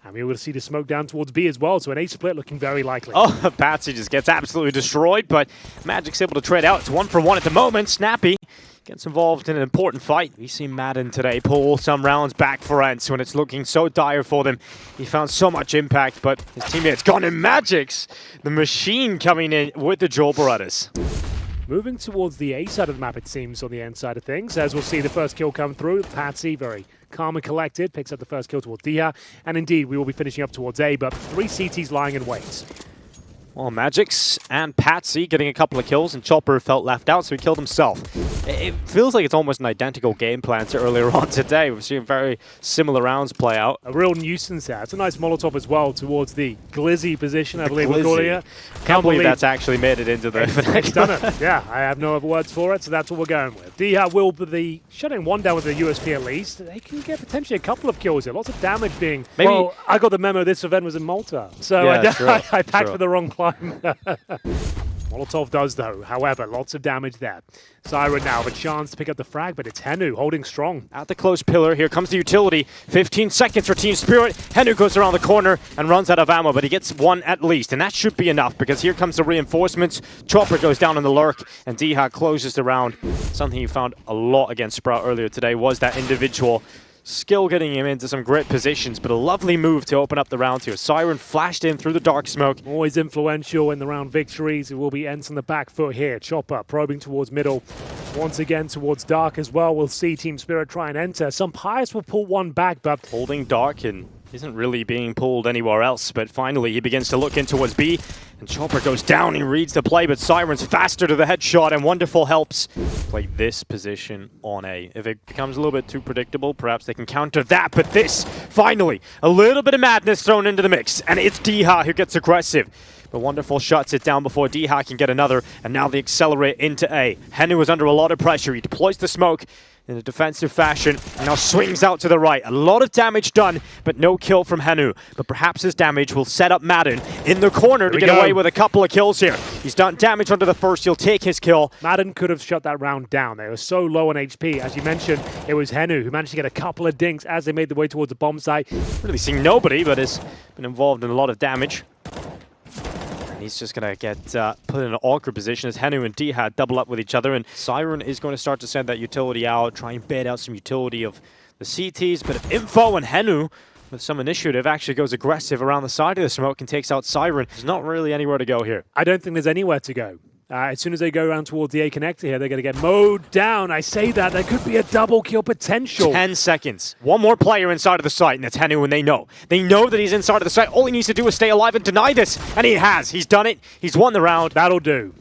And we will see the smoke down towards B as well, so an A split looking very likely. Oh, Patsy just gets absolutely destroyed, but Magic's able to trade out. It's 1-for-1 at the moment. Snappy gets involved in an important fight. We see Madden today pull some rounds back for ENCE when it's looking so dire for them. He found so much impact, but his teammates gone in Magic's. The machine coming in with the Jawberetters. Moving towards the A side of the map, it seems, on the end side of things, as we'll see the first kill come through. Patsy, very calm and collected, picks up the first kill towards Dia, and indeed, we will be finishing up towards A, but 3 CTs lying in wait. Well, Magic's and Patsy getting a couple of kills, and Chopper felt left out, so he killed himself. It feels like it's almost an identical game plan to earlier on today. We've seen very similar rounds play out. A real nuisance there. It's a nice Molotov as well towards the Glizzy position, I believe we're calling it. Can't believe that's actually made it into the It's done it. Yeah, I have no other words for it, so that's what we're going with. Dia will be shutting one down with the USP at least. They can get potentially a couple of kills here. Lots of damage being... Maybe. Well, I got the memo this event was in Malta, so Yeah, I packed for the wrong climb. Molotov does, though. However, lots of damage there. Siren now have a chance to pick up the frag, but it's Henu holding strong. At the close pillar, here comes the utility. 15 seconds for Team Spirit. Henu goes around the corner and runs out of ammo, but he gets one at least, and that should be enough because here comes the reinforcements. Chopper goes down in the lurk, and Dignitas closes the round. Something you found a lot against Sprout earlier today was that individual skill getting him into some great positions, but a lovely move to open up the round here. Siren flashed in through the dark smoke. Always influential in the round victories. It will be ENCE on the back foot here. Chopper probing towards middle. Once again towards dark as well. We'll see Team Spirit try and enter. Some Pius will pull one back, but... Holding dark and isn't really being pulled anywhere else, but finally he begins to look in towards B, and Chopper goes down. He reads the play, but Siren's faster to the headshot, and Wonderful helps play this position on A. If it becomes a little bit too predictable, perhaps they can counter that, but this, finally, a little bit of madness thrown into the mix, and it's Dignitas who gets aggressive. But Wonderful shuts it down before Dignitas can get another, and now they accelerate into A. Henu is under a lot of pressure. He deploys the smoke in a defensive fashion, and now swings out to the right. A lot of damage done, but no kill from Henu. But perhaps his damage will set up Madden in the corner to get away with a couple of kills here. He's done damage under the first, he'll take his kill. Madden could have shut that round down. They were so low on HP. As you mentioned, it was Henu who managed to get a couple of dinks as they made their way towards the bomb site. Really seeing nobody, but has been involved in a lot of damage. He's just going to get put in an awkward position as Henu and Dignitas double up with each other, and Siren is going to start to send that utility out, try and bait out some utility of the CTs, but if Info and Henu, with some initiative, actually goes aggressive around the side of the smoke and takes out Siren, there's not really anywhere to go here. I don't think there's anywhere to go. As soon as they go around towards the A connector here, they're going to get mowed down. I say that, there could be a double kill potential. 10 seconds. One more player inside of the site, and it's Henu, and they know. They know that he's inside of the site. All he needs to do is stay alive and deny this, and he has. He's done it. He's won the round. That'll do.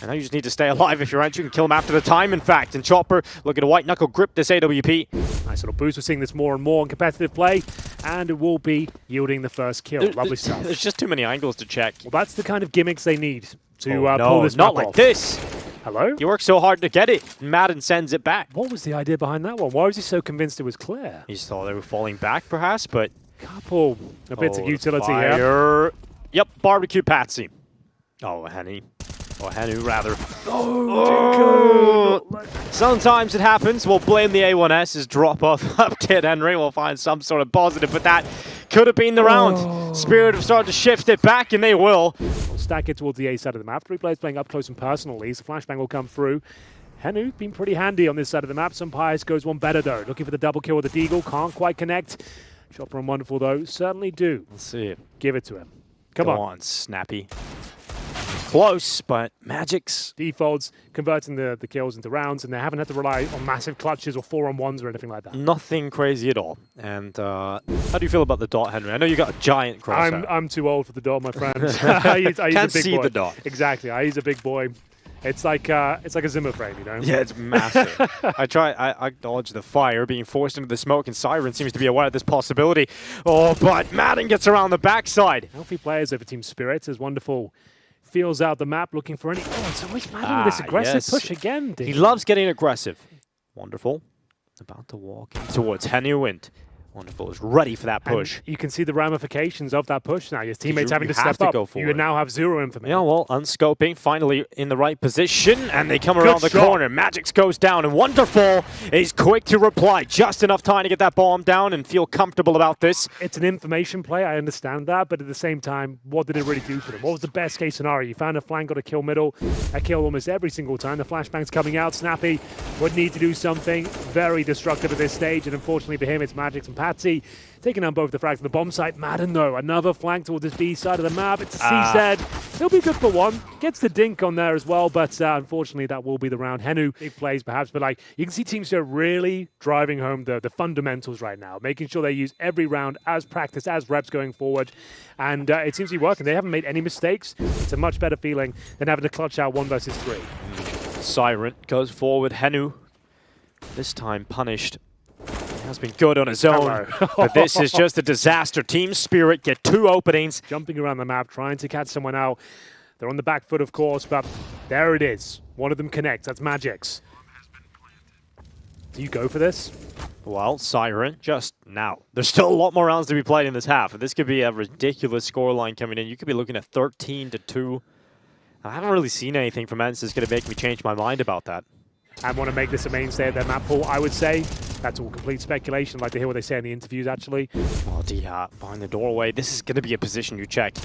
And now you just need to stay alive if you're ENCE. You can kill him after the time, in fact. And Chopper, look at a white knuckle grip this AWP. Nice little boost. We're seeing this more and more in competitive play, and it will be yielding the first kill. Lovely stuff. There's just too many angles to check. Well, that's the kind of gimmicks they need to pull this not map like off. this. Hello? You work so hard to get it, and Madden sends it back. What was the idea behind that one? Why was he so convinced it was clear? He just thought they were falling back, perhaps, but... Couple of bits of utility fire. here. Yep, barbecue Patsy. Oh, Henny. Or Henu, rather. Oh, sometimes it happens. We'll blame the A1S's drop-off update, Henry. We'll find some sort of positive, but that could have been the round. Spirit have started to shift it back, and they will. We'll stack it towards the A side of the map. 3 players playing up close and personal leads. The flashbang will come through. Henu been pretty handy on this side of the map. Some Pius goes one better, though. Looking for the double kill with the Deagle. Can't quite connect. Chopper and Wonderful, though, certainly do. Let's see it. Give it to him. Come on, Snappy. Close, but Magic's defaults converting the kills into rounds, and they haven't had to rely on massive clutches or 4-on-1s or anything like that. Nothing crazy at all. And how do you feel about the dot, Henry? I know you got a giant crosshair. I'm too old for the dot, my friend. I use Can't a big see boy. the dot. Exactly. I use a big boy. It's like a Zimmer frame, you know? Yeah, it's massive. I dodge the fire, being forced into the smoke, and Siren seems to be aware of this possibility. Oh, but Madden gets around the backside. Healthy players over Team Spirit is Wonderful. Feels out the map, looking for any... Oh, it's always Madden with this aggressive push again, dude. He loves getting aggressive. Wonderful. About to walk in towards Henu, and Wonderful is ready for that push. And you can see the ramifications of that push now. Your teammates having to have step to go up. for You it. now have zero information. Yeah, well, unscoping, finally in the right position, and they come around the corner. Magix goes down, and Wonderful is quick to reply. Just enough time to get that bomb down and feel comfortable about this. It's an information play, I understand that, but at the same time, what did it really do for them? What was the best case scenario? You found a flank, got a kill middle, a kill almost every single time. The flashbang's coming out. Snappy would need to do something very destructive at this stage, and unfortunately for him, it's Magix and Patsy taking on both the frags on the bomb site. Madden, though, another flank towards this B side of the map. It's a CZ. He'll be good for one. Gets the dink on there as well, but unfortunately, that will be the round. Henu, big plays perhaps, but like you can see teams are really driving home the fundamentals right now, making sure they use every round as practice, as reps going forward, and it seems to be working. They haven't made any mistakes. It's a much better feeling than having to clutch out 1 versus 3. Siren goes forward. Henu, this time punished. Has been good on his own, but this is just a disaster. Team Spirit get 2 openings. Jumping around the map, trying to catch someone out. They're on the back foot, of course, but there it is. One of them connects. That's Magix. Do you go for this? Well, Siren, just now. There's still a lot more rounds to be played in this half, and this could be a ridiculous scoreline coming in. You could be looking at 13-2. I haven't really seen anything from ENCE that's going to make me change my mind about that. And want to make this a mainstay of their map pool, I would say. That's all complete speculation. I'd like to hear what they say in the interviews, actually. Oh, D-Hat behind the doorway. This is going to be a position you check.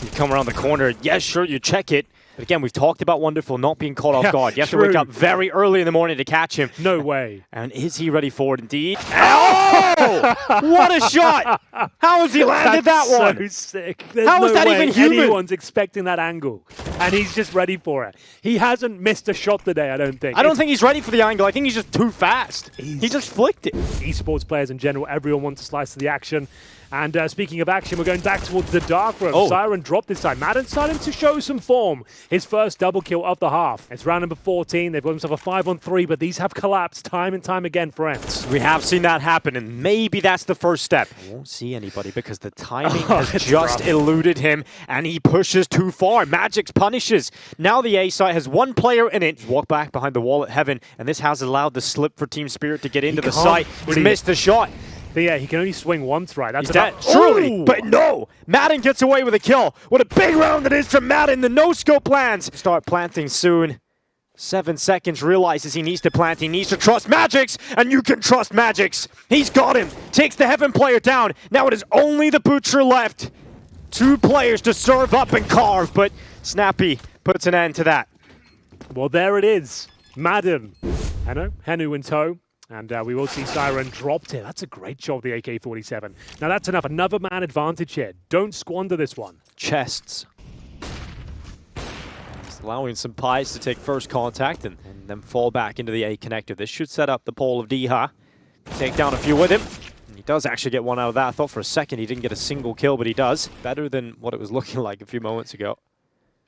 You come around the corner. Yes, sure, you check it. But again, we've talked about Wonderful not being caught off guard. You have to wake up very early in the morning to catch him. No way. And is he ready for it indeed? Oh! What a shot! How has he landed that one? So sick. There's How is that even human? Anyone's expecting that angle. And he's just ready for it. He hasn't missed a shot today, I don't think. I don't think he's ready for the angle. I think he's just too fast. He just flicked it. Esports players in general, everyone wants to slice to the action. And speaking of action, we're going back towards the dark room. Siren dropped this time. Madden starting to show some form. His first double kill of the half. It's round number 14. They've got themselves a 5-on-3, but these have collapsed time and time again for ENCE. We have seen that happen, and maybe that's the first step. I won't see anybody because the timing has just eluded him, and he pushes too far. Magix punishes. Now the A site has 1 player in it. Walk back behind the wall at Heaven, and this has allowed the slip for Team Spirit to get into the site. He's missed the shot. But yeah, he can only swing once, right? That's dead. Truly, but no! Madden gets away with a kill. What a big round that is from Madden. The no-scope plans. Start planting soon. 7 seconds, realizes he needs to plant. He needs to trust Magix, and you can trust Magix. He's got him. Takes the Heaven player down. Now it is only the Butcher left. 2 players to serve up and carve, but Snappy puts an end to that. Well, there it is. Madden. Henu in tow. And we will see Siren dropped it. That's a great job, the AK-47. Now that's enough. Another man advantage here. Don't squander this one. Chests. He's allowing some Pies to take first contact and then fall back into the A connector. This should set up the pole of Diha. Take down a few with him. And he does actually get one out of that. I thought for a second he didn't get a single kill, but he does. Better than what it was looking like a few moments ago.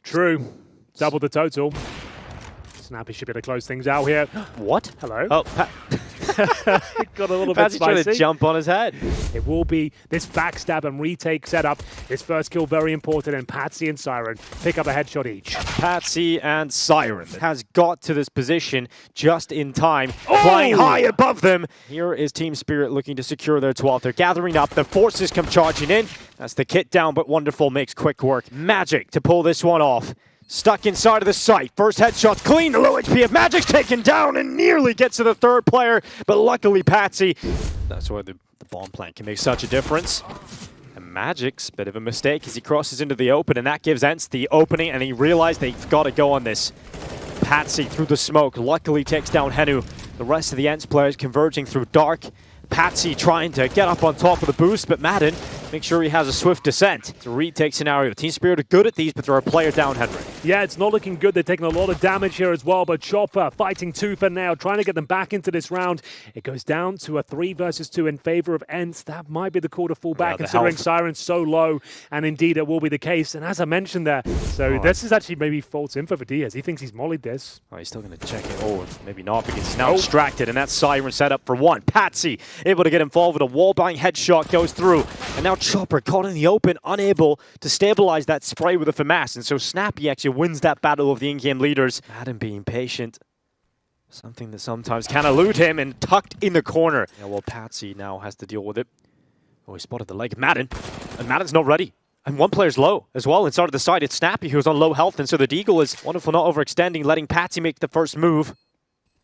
True. Double the total. Snappy should be able to close things out here. What? Hello. Oh, got a little bit Patsy spicy. trying to jump on his head. It will be this backstab and retake setup. His first kill very important, and Patsy and Siren pick up a headshot each. Patsy and Siren has got to this position just in time, flying high above them. Here is Team Spirit looking to secure their 12th. They're gathering up. The forces come charging in. That's the kit down, but Wonderful makes quick work. Magic to pull this one off. Stuck inside of the site. First headshot's clean. The low HP of Magic's taken down and nearly gets to the 3rd player, but luckily Patsy. That's why the bomb plant can make such a difference. And Magic's bit of a mistake as he crosses into the open, and that gives ENCE the opening, and he realized they've got to go on this. Patsy through the smoke luckily takes down Henu. The rest of the ENCE players converging through dark. Patsy trying to get up on top of the boost, but Madden makes sure he has a swift descent. It's a retake scenario. Team Spirit are good at these, but they're a player down, Henry. Yeah, it's not looking good. They're taking a lot of damage here as well, but Chopper fighting tooth and nail, trying to get them back into this round. It goes down to a 3 versus 2 in favor of ENCE. That might be the call to fall back, considering Siren's so low, and indeed it will be the case. And as I mentioned there, so this is actually maybe false info for Diaz. He thinks he's mollied this. Oh, he's still going to check it. Oh, maybe not, because he's now distracted, and that's Siren set up for 1. Patsy able to get involved with a wall-bang headshot, goes through, and now Chopper caught in the open, unable to stabilize that spray with a FAMAS, and so Snappy actually wins that battle of the in-game leaders. Madden being patient, something that sometimes can elude him, and tucked in the corner. Yeah, well, Patsy now has to deal with it. Oh, he spotted the leg. Madden. And Madden's not ready. And one player's low as well. Inside of the side, it's Snappy, who's on low health. And so the Deagle is wonderful, not overextending, letting Patsy make the first move.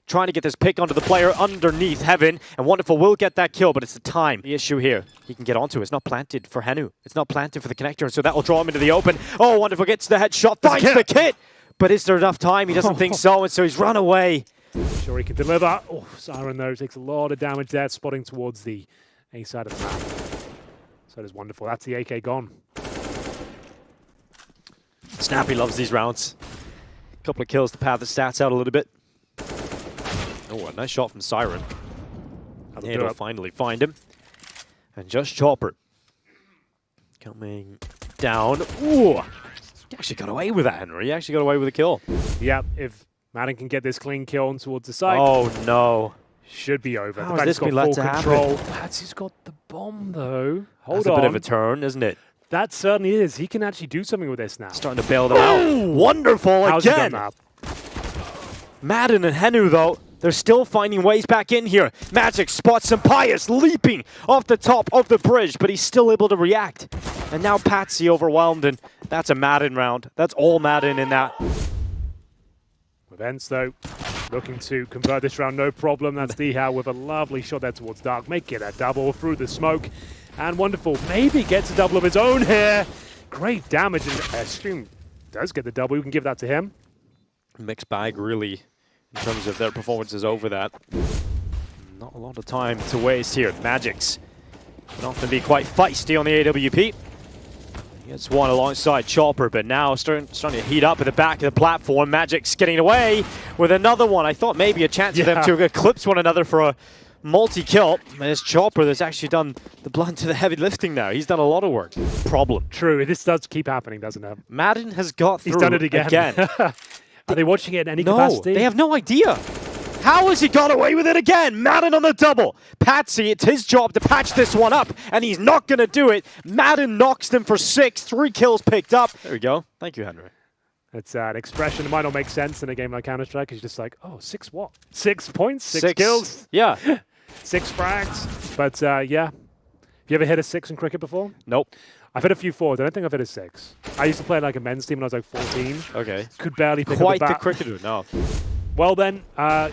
Trying to get this pick onto the player underneath Heaven. And Wonderful will get that kill, but it's the time. The issue here, he can get onto it. It's not planted for Henu. It's not planted for the connector, and so that will draw him into the open. Oh, Wonderful gets the headshot, finds the kit! But is there enough time? He doesn't think so, and so he's run away. Sure he can deliver. Oh, Siren though takes a lot of damage there, spotting towards the A side of the map. So does Wonderful. That's the AK gone. Snappy loves these rounds. A couple of kills to pad the stats out a little bit. Oh, a nice shot from Siren. He'll finally find him. And just Chopper coming down. Ooh! He actually got away with that, Henry. He actually got away with a kill. Yep, if Madden can get this clean kill on towards the side. Oh, no. Should be over. How has this been let to happen? Patsy's got the bomb, though. That's a bit of a turn, isn't it? That certainly is. He can actually do something with this now. Starting to bail them out. Wonderful again. Madden and Henu, though, they're still finding ways back in here. Magic spots Pius leaping off the top of the bridge, but he's still able to react. And now Patsy overwhelmed, and that's a Madden round. That's all Madden in that. With ENCE, though, looking to convert this round, no problem. That's Dhow with a lovely shot there towards Dark. Make it a double through the smoke. And Wonderful maybe gets a double of his own here. Great damage, and Extreme does get the double. You can give that to him. Mixed bag, really, in terms of their performances over that. Not a lot of time to waste here. Magics can often be quite feisty on the AWP. He gets one alongside Chopper, but now starting to heat up at the back of the platform. Magic's getting away with another one. I thought maybe a chance for them to eclipse one another for a multi-kill. And it's Chopper that's actually done the blunt to the heavy lifting now. He's done a lot of work. Problem. True, this does keep happening, doesn't it? Madden has got through. He's done it again. Are they watching it in any capacity? No, they have no idea. How has he got away with it again? Madden on the double. Patsy, it's his job to patch this one up, and he's not going to do it. Madden knocks them for 6, 3 kills picked up. There we go. Thank you, Henry. It's an expression that might not make sense in a game like Counter-Strike. It's just like, oh, 6 what? 6 points? 6 kills? Yeah. 6 frags. But yeah. Have you ever hit a 6 in cricket before? Nope. I've hit a few 4s. I don't think I've hit a 6. I used to play like a men's team when I was like 14. Okay. Could barely pick Quite up the cricketer, no. Well then, an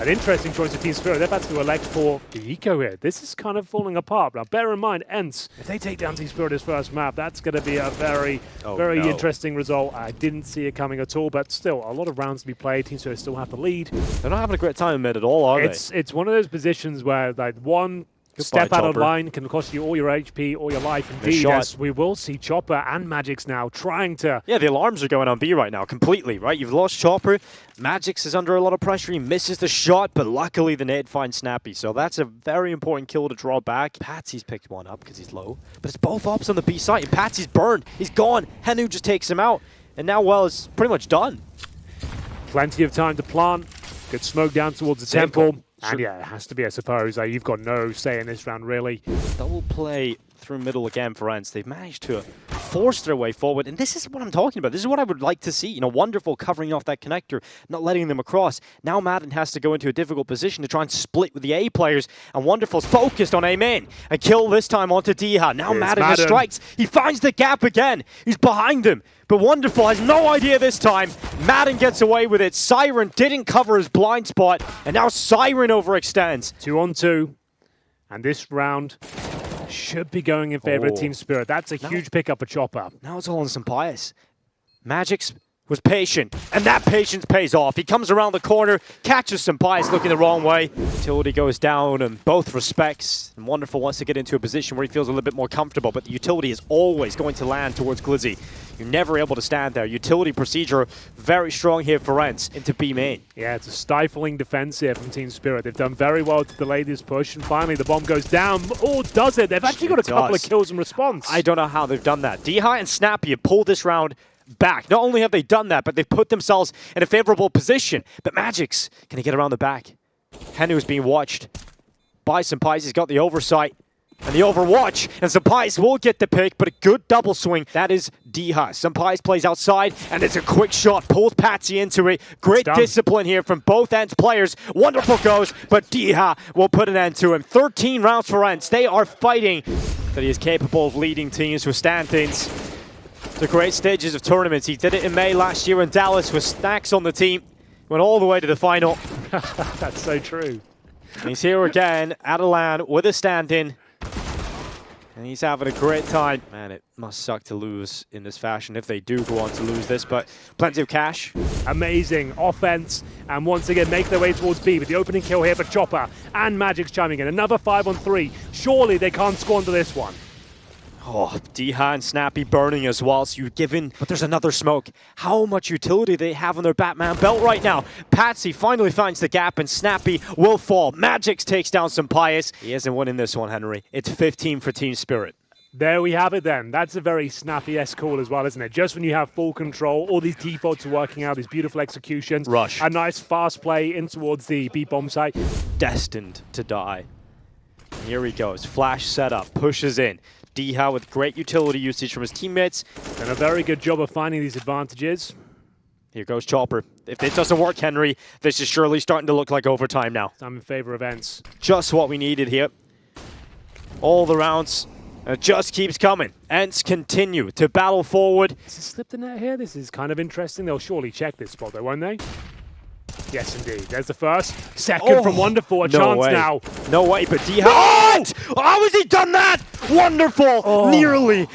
interesting choice of Team Spirit. They've had to elect for the eco here. This is kind of falling apart. Now, bear in mind, ENCE, if they take down Team Spirit's first map, that's going to be a very interesting result. I didn't see it coming at all, but still, a lot of rounds to be played. Team Spirit still have the lead. They're not having a great time in mid at all, are they? It's one of those positions where like one step out of line can cost you all your HP, all your life. Indeed, yes, we will see Chopper and Magix now trying to... Yeah, the alarms are going on B right now, completely, right? You've lost Chopper. Magix is under a lot of pressure. He misses the shot, but luckily the nade finds Snappy. So that's a very important kill to draw back. Patsy's picked one up because he's low. But it's both ops on the B side, and Patsy's burned. He's gone. Henu just takes him out. And now, well, it's pretty much done. Plenty of time to plant. Good smoke down towards the temple. And yeah, it has to be, I suppose. You've got no say in this round, really. Double play through middle again for ENCE. They've managed to force their way forward, and this is what I'm talking about. This is what I would like to see. You know, Wonderful covering off that connector, not letting them across. Now Madden has to go into a difficult position to try and split with the A players, and Wonderful's focused on A main. A kill this time onto Dhow. Now Madden has strikes. He finds the gap again. He's behind him. But Wonderful has no idea this time. Madden gets away with it. Siren didn't cover his blind spot, and now Siren overextends. 2-on-2, and this round should be going in favor of Team Spirit. That's a huge pickup for Chopper. Now it's all on Pijamas. Magix was patient, and that patience pays off. He comes around the corner, catches Pijamas looking the wrong way. Utility goes down in both respects, and Wonderful wants to get into a position where he feels a little bit more comfortable, but the utility is always going to land towards Glizzy. You're never able to stand there. Utility procedure very strong here for ENCE into B main. Yeah, it's a stifling defense here from Team Spirit. They've done very well to delay this push, and finally the bomb goes down. Or does it? They've actually got a couple of kills in response. I don't know how they've done that. Dhow and Snappy have pulled this round back. Not only have they done that, but they've put themselves in a favorable position. But Magix, can he get around the back? Henu is being watched by Pijamas. He's got the oversight. And the overwatch, and Sampais will get the pick, but a good double swing. That is Diha. Sampais plays outside, and it's a quick shot, pulls Patsy into it. Great discipline here from both ENCE players. Wonderful goes, but Diha will put an end to him. 13 rounds for ENCE. They are fighting that he is capable of leading teams with standings. The great stages of tournaments. He did it in May last year in Dallas with Stacks on the team. Went all the way to the final. That's so true. And he's here again at a LAN with a stand-in. And he's having a great time. Man, it must suck to lose in this fashion if they do go on to lose this, but plenty of cash. Amazing offense, and once again make their way towards B with the opening kill here for Chopper and Magic's chiming in. Another 5-on-3. Surely they can't squander this one. Oh, Diha and Snappy burning as well, so you've given, but there's another smoke. How much utility they have on their Batman belt right now. Patsy finally finds the gap, and Snappy will fall. Magix takes down Sampais. He isn't winning this one, Henry. It's 15 for Team Spirit. There we have it then. That's a very Snappy-esque call as well, isn't it? Just when you have full control, all these defaults are working out, these beautiful executions. Rush. A nice fast play in towards the B bomb site. Destined to die. Here he goes. Flash setup, pushes in. Diha with great utility usage from his teammates. And a very good job of finding these advantages. Here goes Chopper. If it doesn't work, Henry, this is surely starting to look like overtime now. I'm in favor of ENCE. Just what we needed here. All the rounds. It just keeps coming. ENCE continue to battle forward. Is it slipped the net here? This is kind of interesting. They'll surely check this spot though, won't they? Yes, indeed. There's the first. Second from Wonderful. A chance now. No way, but Diha. Oh! How has he done that? Wonderful. Oh.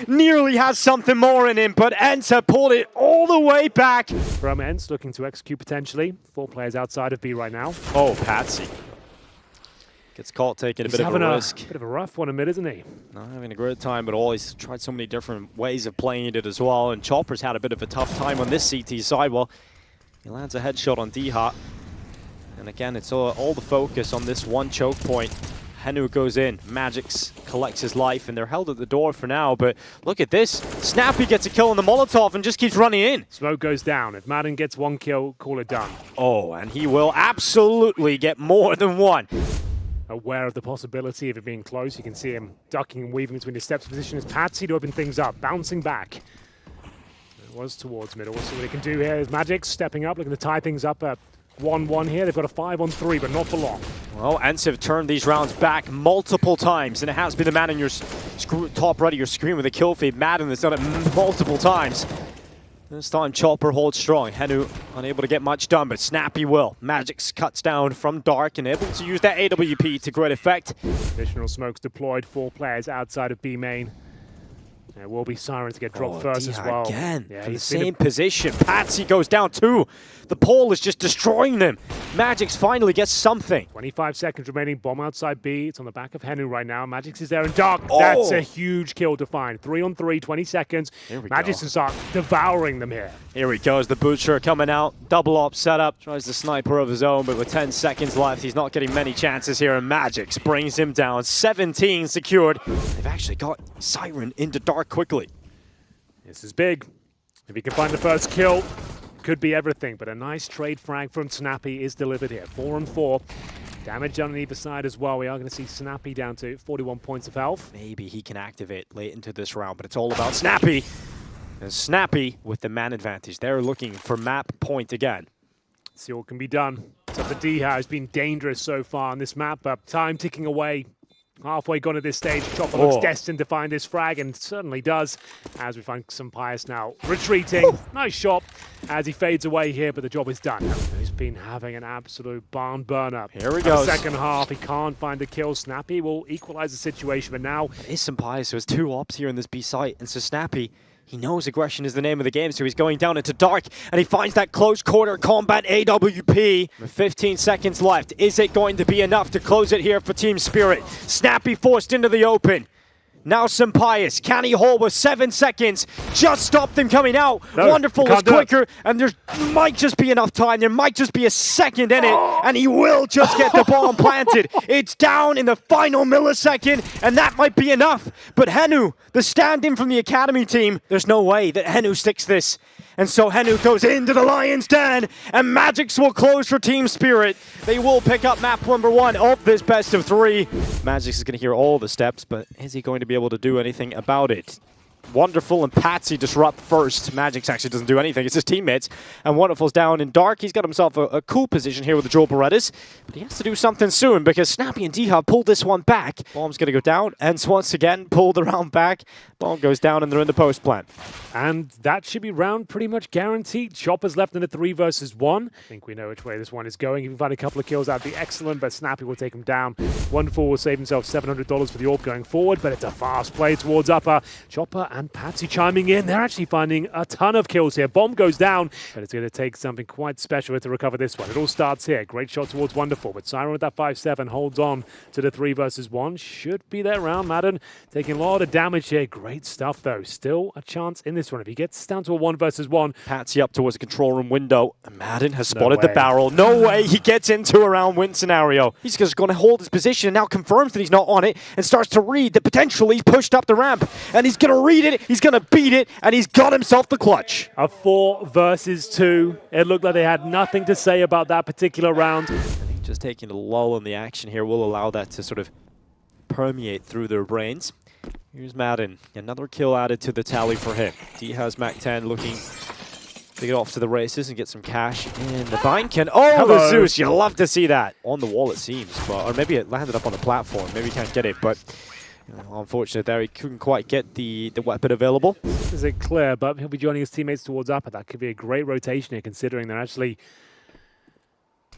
Nearly has something more in him, but ENCE have pulled it all the way back. From ENCE looking to execute potentially. 4 players outside of B right now. Oh, Patsy. Gets caught taking a bit of a risk. Bit of a rough one in mid, isn't he? Not having a great time at all. He's tried so many different ways of playing it as well, and Chopper's had a bit of a tough time on this CT side. Well, he lands a headshot on Diha. And again, it's all the focus on this one choke point. Henu goes in, Magix collects his life, and they're held at the door for now, but look at this. Snappy gets a kill on the Molotov and just keeps running in. Smoke goes down. If Madden gets 1 kill, call it done. Oh, and he will absolutely get more than 1. Aware of the possibility of it being close, you can see him ducking and weaving between his steps. Position is Patsy to open things up, bouncing back. It was towards middle. We'll see what he can do here. Is Magix stepping up, looking to tie things up at 1-1 here. They've got a 5-on-3, but not for long. Well, ENCE have turned these rounds back multiple times, and it has been the man in your top right of your screen with a kill feed. Madden has done it multiple times. This time Chopper holds strong. Henu unable to get much done, but Snappy will. Magix cuts down from Dark and able to use that AWP to great effect. Additional smokes deployed, 4 players outside of B main. There will be Sirens to get dropped first as well. Again, yeah, he's in the same position. Patsy goes down too. The pole is just destroying them. Magix finally gets something. 25 seconds remaining. Bomb outside B. It's on the back of Henu right now. Magix is there in Dark. Oh. That's a huge kill to find. 3-on-3, 20 seconds. Magix can start devouring them here. Here he goes. The Butcher coming out. Double up setup. Tries the sniper of his own, but with 10 seconds left, he's not getting many chances here. And Magix brings him down. 17 secured. They've actually got Siren into Dark quickly. This is big. If he can find the first kill, could be everything, but a nice trade frag from Snappy is delivered here. 4-on-4. Damage on either side as well. We are going to see Snappy down to 41 points of health. Maybe he can activate late into this round, but it's all about Snappy. And Snappy with the man advantage. They're looking for map point again. See what can be done. So the Diha has been dangerous so far on this map, but time ticking away. Halfway gone at this stage. Chopper looks destined to find this frag, and certainly does, as we find Sampais now retreating. Nice shot as he fades away here, but the job is done. He's been having an absolute barn burner. Here he goes. Second half, he can't find a kill. Snappy will equalize the situation, but now... It is Sampais, so there's 2 ops here in this B site, and so Snappy, he knows aggression is the name of the game, so he's going down into Dark, and he finds that close quarter combat AWP. With 15 seconds left, is it going to be enough to close it here for Team Spirit? Snappy forced into the open. Now Sampais, can he hold with 7 seconds? Just stop them coming out. No, Wonderful is quicker, and there might just be enough time. There might just be a second in it, and he will just get the bomb planted. It's down in the final millisecond, and that might be enough. But Henu, the stand-in from the Academy team, there's no way that Henu sticks this. And so Henu goes into the Lion's Den, and Magics will close for Team Spirit. They will pick up map number 1 of this best of 3. Magics is going to hear all the steps, but is he going to be able to do anything about it? Wonderful and Patsy disrupt first. Magix actually doesn't do anything. It's his teammates. And Wonderful's down in dark. He's got himself a cool position here with the dual Berettas. But he has to do something soon because Snappy and D-Hub pulled this one back. Bomb's going to go down. ENCE once again pulled the round back. Bomb goes down and they're in the post plant. And that should be round pretty much guaranteed. Chopper's left in a 3 versus 1. I think we know which way this one is going. If we find a couple of kills, that'd be excellent, but Snappy will take him down. Wonderful will save himself $700 for the AWP going forward, but it's a fast play towards upper. Chopper and Patsy chiming in. They're actually finding a ton of kills here. Bomb goes down, but it's going to take something quite special to recover this one. It all starts here. Great shot towards Wonderful, but Siren with that 5-7 holds on to the 3 versus 1. Should be their round. Madden taking a lot of damage here. Great stuff, though. Still a chance in this one. If he gets down to a 1 versus 1. Patsy up towards the control room window. And Madden has spotted the barrel. No way he gets into a round win scenario. He's just going to hold his position and now confirms that he's not on it and starts to read that potentially he's pushed up the ramp. And he's going to read it, he's going to beat it, and he's got himself the clutch. A 4 versus 2. It looked like they had nothing to say about that particular round. I think just taking a lull in the action here will allow that to sort of permeate through their brains. Here's Madden. Another kill added to the tally for him. D has Mac 10 looking to get off to the races and get some cash in the bank. And oh, Hello. The Zeus! You love to see that. On the wall, it seems. But, or maybe it landed up on the platform. Maybe he can't get it. But unfortunate there, he couldn't quite get the weapon available. Is it clear? But he'll be joining his teammates towards upper. That could be a great rotation here, considering they're actually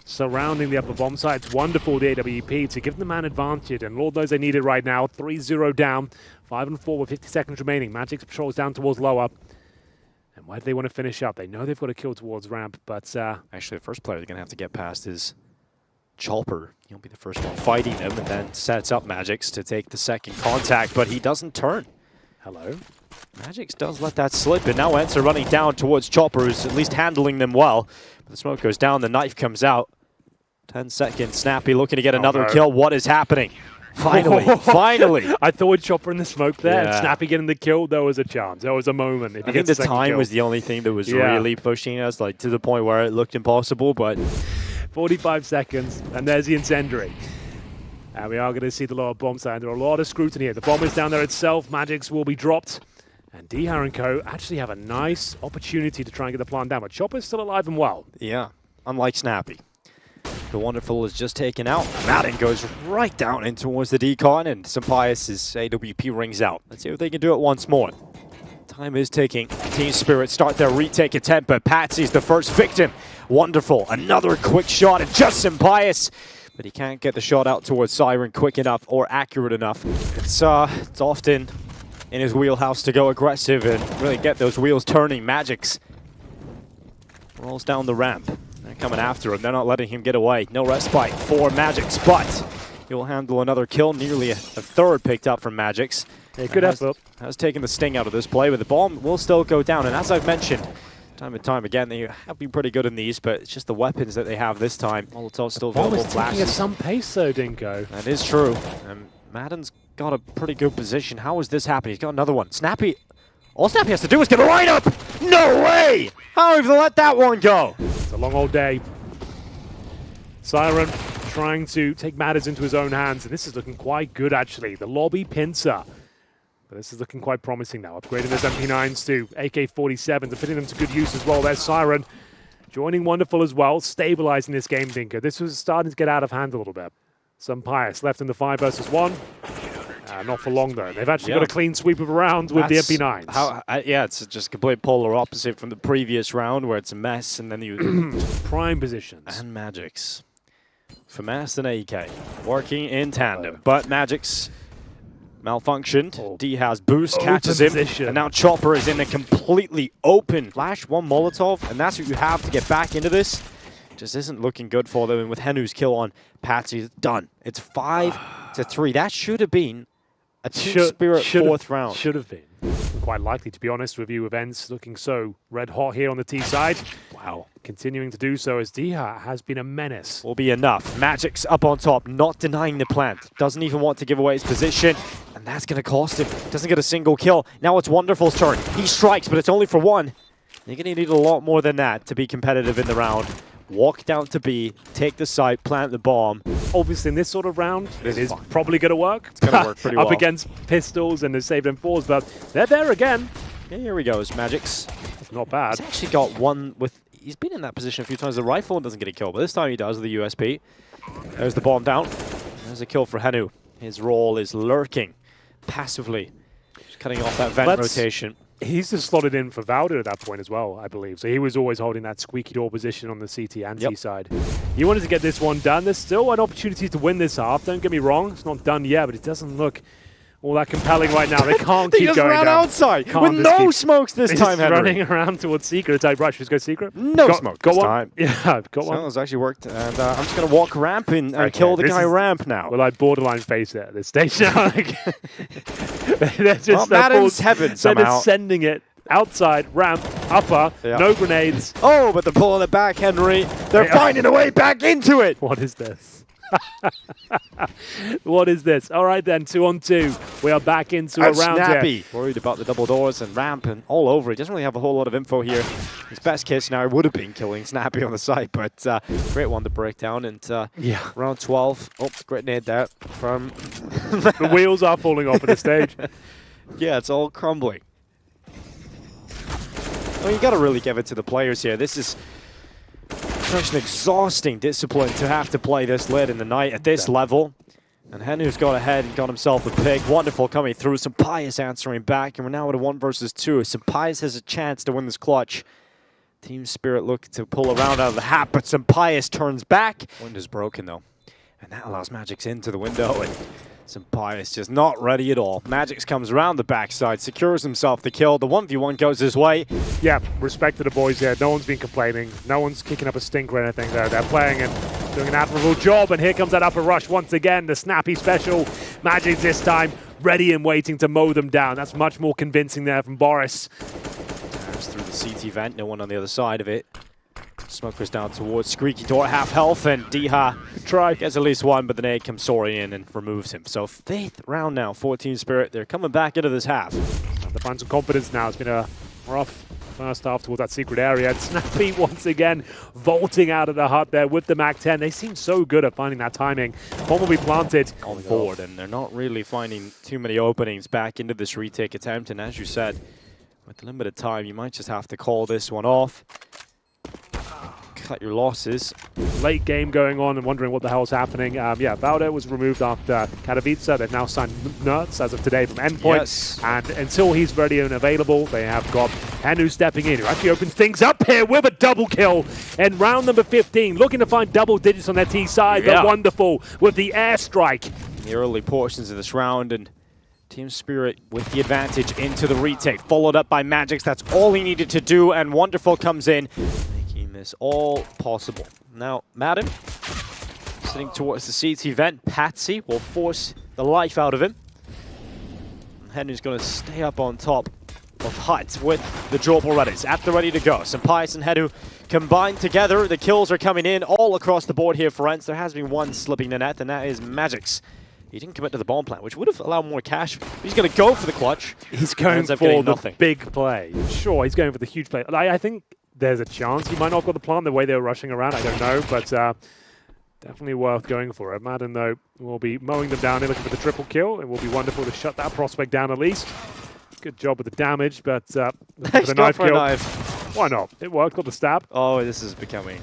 surrounding the upper bomb site. It's wonderful, the AWP, to give the man advantage, and Lord knows they need it right now. 3-0 down, 5-4 with 50 seconds remaining. Magic's patrols down towards lower. And where do they want to finish up? They know they've got a kill towards ramp, but actually, the first player they're going to have to get past is Chopper. He'll be the first one fighting him, and then sets up Magix to take the second contact, but he doesn't turn. Hello? Magix does let that slip, and now ENCE are running down towards Chopper, who's at least handling them well. But the smoke goes down, the knife comes out. 10 seconds, Snappy looking to get another kill. What is happening? Finally, finally. I thought Chopper in the smoke there, and Yeah. Snappy getting the kill. There was a chance. There was a moment. I think the time was the only thing that was really pushing us, like to the point where it looked impossible, but 45 seconds, and there's the incendiary. And we are going to see the lower bomb site under a lot of scrutiny here. The bomb is down there itself. Magix will be dropped. And D-Har and Co. actually have a nice opportunity to try and get the plant down. But Chopper's still alive and well. yeah, unlike Snappy. The Wonderful is just taken out. Madden goes right down in towards the decon, and Sampaius' AWP rings out. Let's see if they can do it once more. Time is ticking. Team Spirit start their retake attempt, but Patsy's the first victim. Wonderful. Another quick shot, and just Sampaius. But he can't get the shot out towards Siren quick enough or accurate enough. It's often in his wheelhouse to go aggressive and really get those wheels turning. Magix rolls down the ramp. They're coming after him. They're not letting him get away. No respite for Magix, but he'll handle another kill. Nearly a third picked up from Magix. Yeah, good effort. Has taken the sting out of this play, but the bomb will still go down. And as I've mentioned, time and time again, they have been pretty good in these, but it's just the weapons that they have this time. Molotov's still available. Bomb is taking at some pace, though, Dinko. That is true. And Madden's got a pretty good position. How is this happening? He's got another one. Snappy. All Snappy has to do is get a line up. No way! How have they let that one go? It's a long old day. Siren trying to take matters into his own hands, and this is looking quite good, actually. The lobby pincer. But this is looking quite promising now. Upgrading those MP9s to AK-47s and putting them to good use as well. There's Siren joining Wonderful as well, stabilizing this game, Dinko. This was starting to get out of hand a little bit. Sampaius left in the 5 versus 1. Not for long, though. They've actually got a clean sweep of a round with the MP9s. Yeah, it's just complete polar opposite from the previous round where it's a mess, and then you... Prime positions. And Magix. FAMAS and AK working in tandem, but Magix malfunctioned. D has boost, catches him, and now Chopper is in a completely open flash, one Molotov, and that's what you have to get back into this. Just isn't looking good for them, and with Henu's kill on Patsy, it's done. It's 5-3. That should have been a Team Spirit fourth round. Should have been. Quite likely, to be honest with you, with ENCE looking so red hot here on the T side. Wow. Continuing to do so as D-Har has been a menace. Will be enough. Magic's up on top, not denying the plant. Doesn't even want to give away his position, and that's going to cost him. Doesn't get a single kill. Now it's Wonderful's turn. He strikes, but it's only for one. You're going to need a lot more than that to be competitive in the round. Walk down to B, take the site, plant the bomb. Obviously, in this sort of round, it is fine. probably going to work. It's going to work pretty well. Up against pistols and the saved M4s, but they're there again. Yeah, here he goes, Magix. Not bad. He's actually got one with... He's been in that position a few times. The rifle doesn't get a kill, but this time he does with the USP. There's the bomb down. There's a kill for Henu. His role is lurking passively. Just cutting off that vent rotation. He's just slotted in for Valder at that point as well, I believe. So he was always holding that squeaky door position on the CT and C side. You wanted to get this one done. There's still an opportunity to win this half. Don't get me wrong. It's not done yet, but it doesn't look all that compelling right now. They can't keep going down. They just ran outside with no smokes this time, Henry. Running around towards Secret. Type rush. Just go Secret. No smoke this time. Yeah, got one. It's actually worked. And I'm just going to walk ramp in and kill the guy ramp now. Well, I borderline face it at this stage now. They're just Madden's heaven somehow. They're just sending it. Outside, ramp, upper, no grenades. Oh, but they're pulling it back, Henry. They're finding a way back into it. What is this? What is this? All right then, 2-on-2. We are back into a round Snappy. here. Worried about the double doors and ramp and all over. He doesn't really have a whole lot of info here. His best case now would have been killing Snappy on the side, but great one to break down. And round 12. Oh, great nade there from... The wheels are falling off at this stage. Yeah, it's all crumbling. Well, you got to really give it to the players here. This is such an exhausting discipline to have to play this late in the night at this level. And Henu's got ahead and got himself a pick. Wonderful coming through. Sampayas answering back. And we're now at a 1 versus 2. Sampayas has a chance to win this clutch. Team Spirit looking to pull around out of the hat, but Sampayas turns back. Wind is broken, though. And that allows Magix into the window. And Sampayas just not ready at all. Magix comes around the backside, secures himself the kill. The 1v1 goes his way. Yeah, respect to the boys here. No one's been complaining. No one's kicking up a stink or anything there. They're playing and doing an admirable job. And here comes that upper rush once again. The snappy special. Magix this time ready and waiting to mow them down. That's much more convincing there from Boris. Goes through the CT vent. No one on the other side of it. Smokers down towards Squeaky Door, half health, and Diha gets at least one, but the nade comes soaring in and removes him. So 5th round now for Team Spirit. They're coming back into this half. They find some confidence now. It's been a rough first half towards that secret area. And Snappy once again vaulting out of the hut there with the MAC-10. They seem so good at finding that timing. Bomb will be planted on board, and they're not really finding too many openings back into this retake attempt. And as you said, with the limited time, you might just have to call this one off. Cut your losses. Late game going on and wondering what the hell's happening. Yeah, Valder was removed after Katowice. They've now signed Nerds as of today from Endpoint. Yes. And until he's ready and available, they have got Henu stepping in, who actually opens things up here with a double kill in round number 15. Looking to find double digits on their T side. They're wonderful with the airstrike. In the early portions of this round, and Team Spirit with the advantage into the retake. Followed up by Magix. That's all he needed to do, and Wonderful comes in. This all possible. Now, Madden sitting towards the CT vent. Patsy will force the life out of him. Henu's going to stay up on top of Hut with the drop already. It's at the ready to go. Sampayas and Henu combined together. The kills are coming in all across the board here for ENCE. There has been one slipping the net, and that is Magix. He didn't commit to the bomb plant, which would have allowed more cash. He's going to go for the clutch. He's going for the big play. Sure, he's going for the huge play. I think there's a chance he might not have got the plant the way they were rushing around. I don't know, but definitely worth going for it. Madden, though, will be mowing them down. They're looking for the triple kill. It will be wonderful to shut that prospect down at least. Good job with the damage, but for the knife kill. Why not? It worked. Got the stab. Oh, this is becoming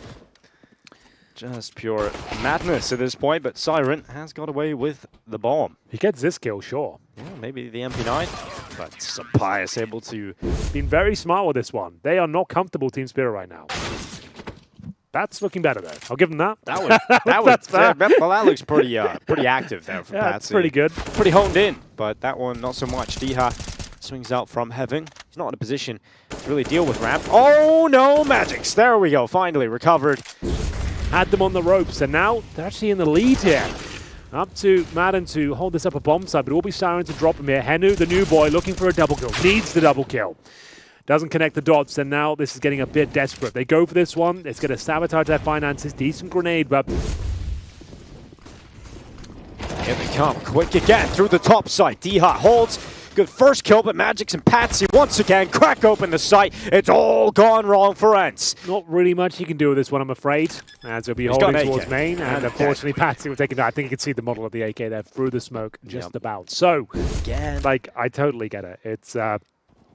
just pure madness at this point, but Siren has got away with the bomb. He gets this kill, sure. Yeah, maybe the MP9, but Sampayas able to... Been very smart with this one. They are not comfortable, Team Spirit, right now. That's looking better, though. I'll give them that. That looks pretty active there from Patsy. It's pretty good. Pretty honed in, but that one not so much. Diha swings out from Heaven. He's not in a position to really deal with ramp. Oh no, Magix! There we go, finally recovered. Had them on the ropes, and now they're actually in the lead here. Up to Madden to hold this up a bomb side, but it will be Siren to drop him here. Henu, the new boy, looking for a double kill. Needs the double kill. Doesn't connect the dots, and now this is getting a bit desperate. They go for this one. It's going to sabotage their finances. Decent grenade, but... Here they come. Quick again through the top side. Diha holds. Good first kill, but Magix and Patsy once again crack open the site. It's all gone wrong for ENCE. Not really much you can do with this one, I'm afraid. As he'll be holding towards main, and unfortunately Patsy will take it. I think you can see the model of the AK there through the smoke, just about. So, like, I totally get it. It's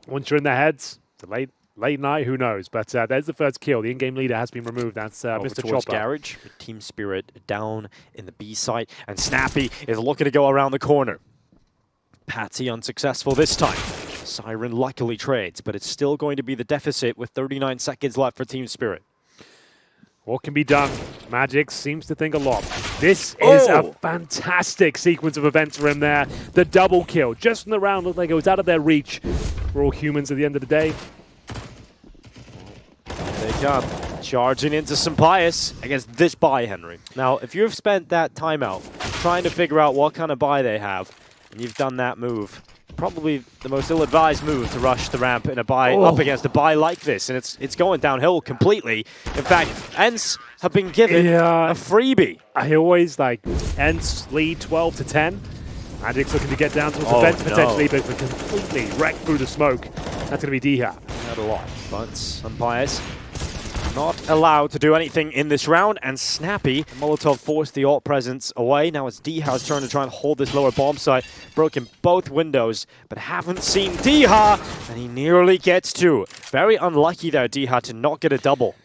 once you're in their heads, it's a late night, who knows? But there's the first kill. The in-game leader has been removed. That's Mr. Chopper. Garage, Team Spirit down in the B site, and Snappy is looking to go around the corner. Patsy unsuccessful this time. Siren luckily trades, but it's still going to be the deficit with 39 seconds left for Team Spirit. What can be done? Magix seems to think a lot. This is a fantastic sequence of events for him there. The double kill, just from the round, looked like it was out of their reach. We're all humans at the end of the day. They come, charging into some bias against this buy, Henry. Now, if you've spent that timeout trying to figure out what kind of buy they have, and you've done that move, probably the most ill-advised move to rush the ramp in a buy up against a buy like this, and it's going downhill completely. In fact, ENCE have been given a freebie. I always like ENCE lead 12-10. Magic's looking to get down towards the fence potentially, but completely wrecked through the smoke. That's going to be Diha. Not a lot, but Umpires not allowed to do anything in this round, and Snappy, Molotov forced the alt presence away. Now it's Diha's turn to try and hold this lower bomb site. Broken both windows, but haven't seen Diha, and he nearly gets two. Very unlucky there, Diha, to not get a double.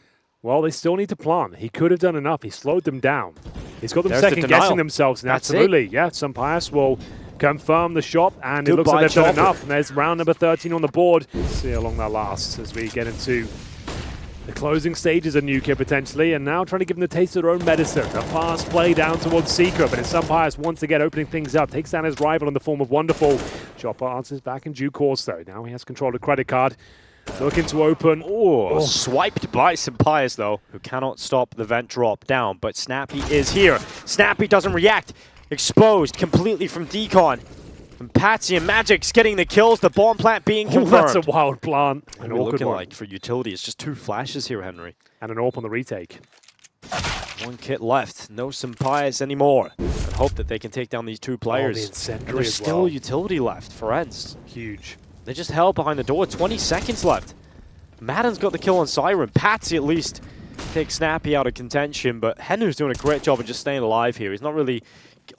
Well, they still need to plant. He could have done enough. He slowed them down. He's got them second-guessing themselves, and absolutely, yeah, Umpires will confirm the shot, and it looks like they've done enough. And there's round number 13 on the board. See how long that lasts as we get into the closing stages of Nuke potentially, and now trying to give them the taste of their own medicine. A fast play down towards Secret, but it's Umpires once again opening things up. Takes down his rival in the form of Wonderful. Chopper answers back in due course though. Now he has control of the credit card. Looking to open. Swiped by Umpires though, who cannot stop the vent drop down, but Snappy is here. Snappy doesn't react. Exposed completely from Decon. And Patsy and Magix getting the kills, the bomb plant being confirmed. That's a wild plant. An awkward looking like for utility. It's just two flashes here, Henry. And an AWP on the retake. One kit left. No Umpires anymore. And hope that they can take down these two players. And there's still utility left for ENCE. Huge. They just held behind the door. 20 seconds left. Madden's got the kill on Siren. Patsy at least takes Snappy out of contention, but Henry's doing a great job of just staying alive here. He's not really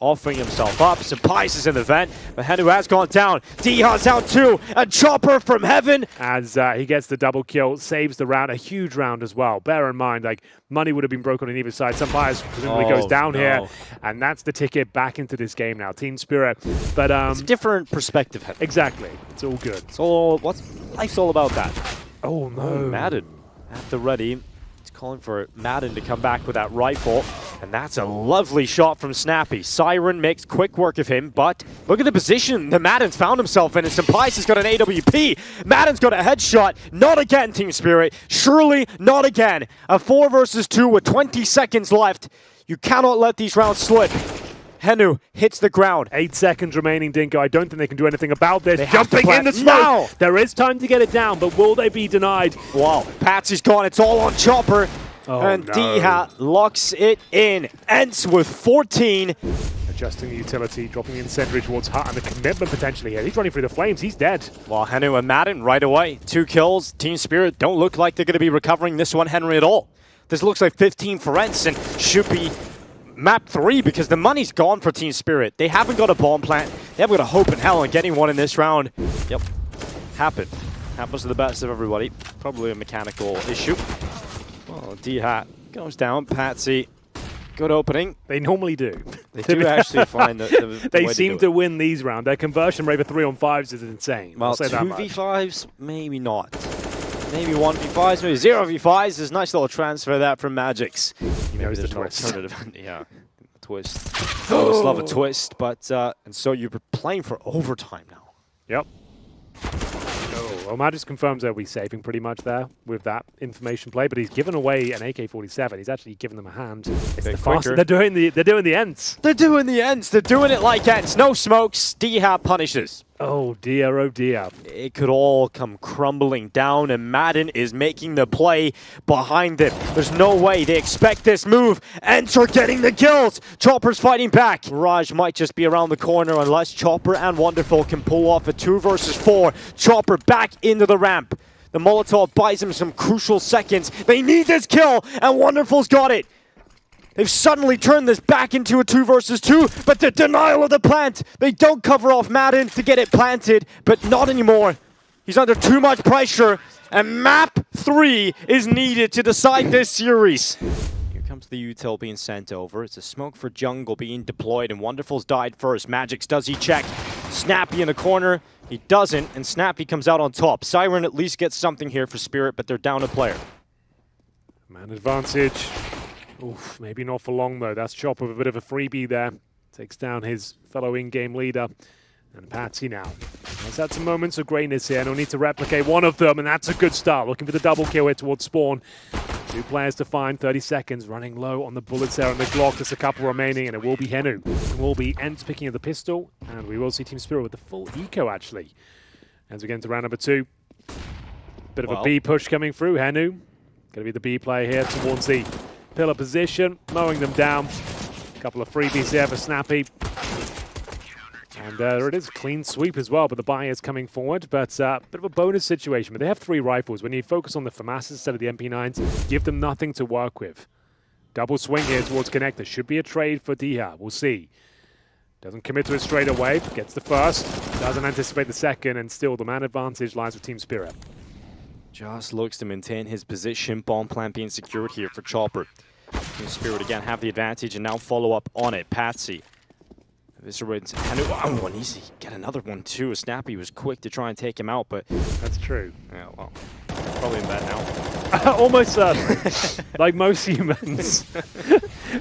offering himself up. Umpires is in the vent, but Henry has gone down. Diha's out too, and Chopper from heaven. As he gets the double kill, saves the round, a huge round as well. Bear in mind, like, money would have been broken on either side. Umpires presumably goes down here, and that's the ticket back into this game now. Team Spirit, but it's a different perspective, Henry. Exactly. It's all good. It's all, life's all about that. Oh no. Madden at the ready. Calling for Madden to come back with that rifle, and that's a lovely shot from Snappy. Siren makes quick work of him, but look at the position that Madden's found himself in, and Umpires has got an AWP. Madden's got a headshot. Not again, Team Spirit. Surely not again. A 4 versus 2 with 20 seconds left. You cannot let these rounds slip. Henu hits the ground. 8 seconds remaining, Dinko. I don't think they can do anything about this. Jumping in the smoke. Now. There is time to get it down, but will they be denied? Wow. Patsy's gone. It's all on Chopper. And Diha locks it in. ENCE with 14. Adjusting the utility, dropping the incendiary towards Hut, and the commitment potentially here. He's running through the flames. He's dead. Well, Henu and Madden right away. 2 kills. Team Spirit don't look like they're going to be recovering this one, Henry, at all. This looks like 15 for ENCE and should be map 3 because the money's gone for Team Spirit. They haven't got a bomb plant. They haven't got a hope in hell on getting one in this round. Yep. Happens to the best of everybody. Probably a mechanical issue. Well, D-Hat goes down. Patsy, good opening. They normally do. They do actually find the They seem to win these rounds. Their conversion rate for 3-on-5s is insane. Well, 2v5s, maybe not. Maybe 1v5s, maybe 0v5s. There's a nice little transfer that from Magix. Maybe there's an alternative. Yeah, a twist. I always love a twist, but and so you're playing for overtime now. Yep. Well, Magix confirms they'll be saving pretty much there with that information play, but he's given away an AK-47. He's actually given them a hand. It's the faster. They're doing the ENCE. They're doing the ENCE. They're doing it like ENCE. No smokes. D-Hat punishes. Oh dear, oh dear. It could all come crumbling down, and Madden is making the play behind them. There's no way they expect this move. ENCE getting the kills. Chopper's fighting back. Mirage might just be around the corner unless Chopper and Wonderful can pull off a 2 versus 4. Chopper back into the ramp. The Molotov buys him some crucial seconds. They need this kill, and Wonderful's got it. They've suddenly turned this back into a 2 versus 2, but the denial of the plant. They don't cover off Madden to get it planted, but not anymore. He's under too much pressure, and map 3 is needed to decide this series. Here comes the util being sent over. It's a smoke for jungle being deployed, and Wonderful's died first. Magix, does he check? Snappy in the corner. He doesn't, and Snappy comes out on top. Siren at least gets something here for Spirit, but they're down a player. Man advantage. Oof, maybe not for long though. That's Chopper with a bit of a freebie there. Takes down his fellow in-game leader. And Patsy now. He's had some moments of greatness here. No need to replicate one of them, and that's a good start. Looking for the double kill here towards spawn. 2 players to find, 30 seconds. Running low on the bullets there on the Glock. Just a couple remaining, and it will be HENU. It will be ENCE picking up the pistol, and we will see Team Spirit with the full eco actually. As we get into round number 2. Bit of a B push coming through. HENU. Going to be the B player here towards the pillar position, mowing them down. A couple of freebies there for Snappy. And there it is, clean sweep as well, but the buy is coming forward. But bit of a bonus situation, but they have 3 rifles. When you focus on the FAMAS instead of the MP9s, give them nothing to work with. Double swing here towards Connector. Should be a trade for Diha, we'll see. Doesn't commit to it straight away, gets the first, doesn't anticipate the second, and still the man advantage lies with Team Spirit. Just looks to maintain his position. Bomb plant being secured here for Chopper. Team Spirit again have the advantage and now follow up on it. Patsy. Oh, and easy. Get another one too. Snappy was quick to try and take him out, but that's true. Yeah, well, probably in bed now. Almost certainly. Like most humans.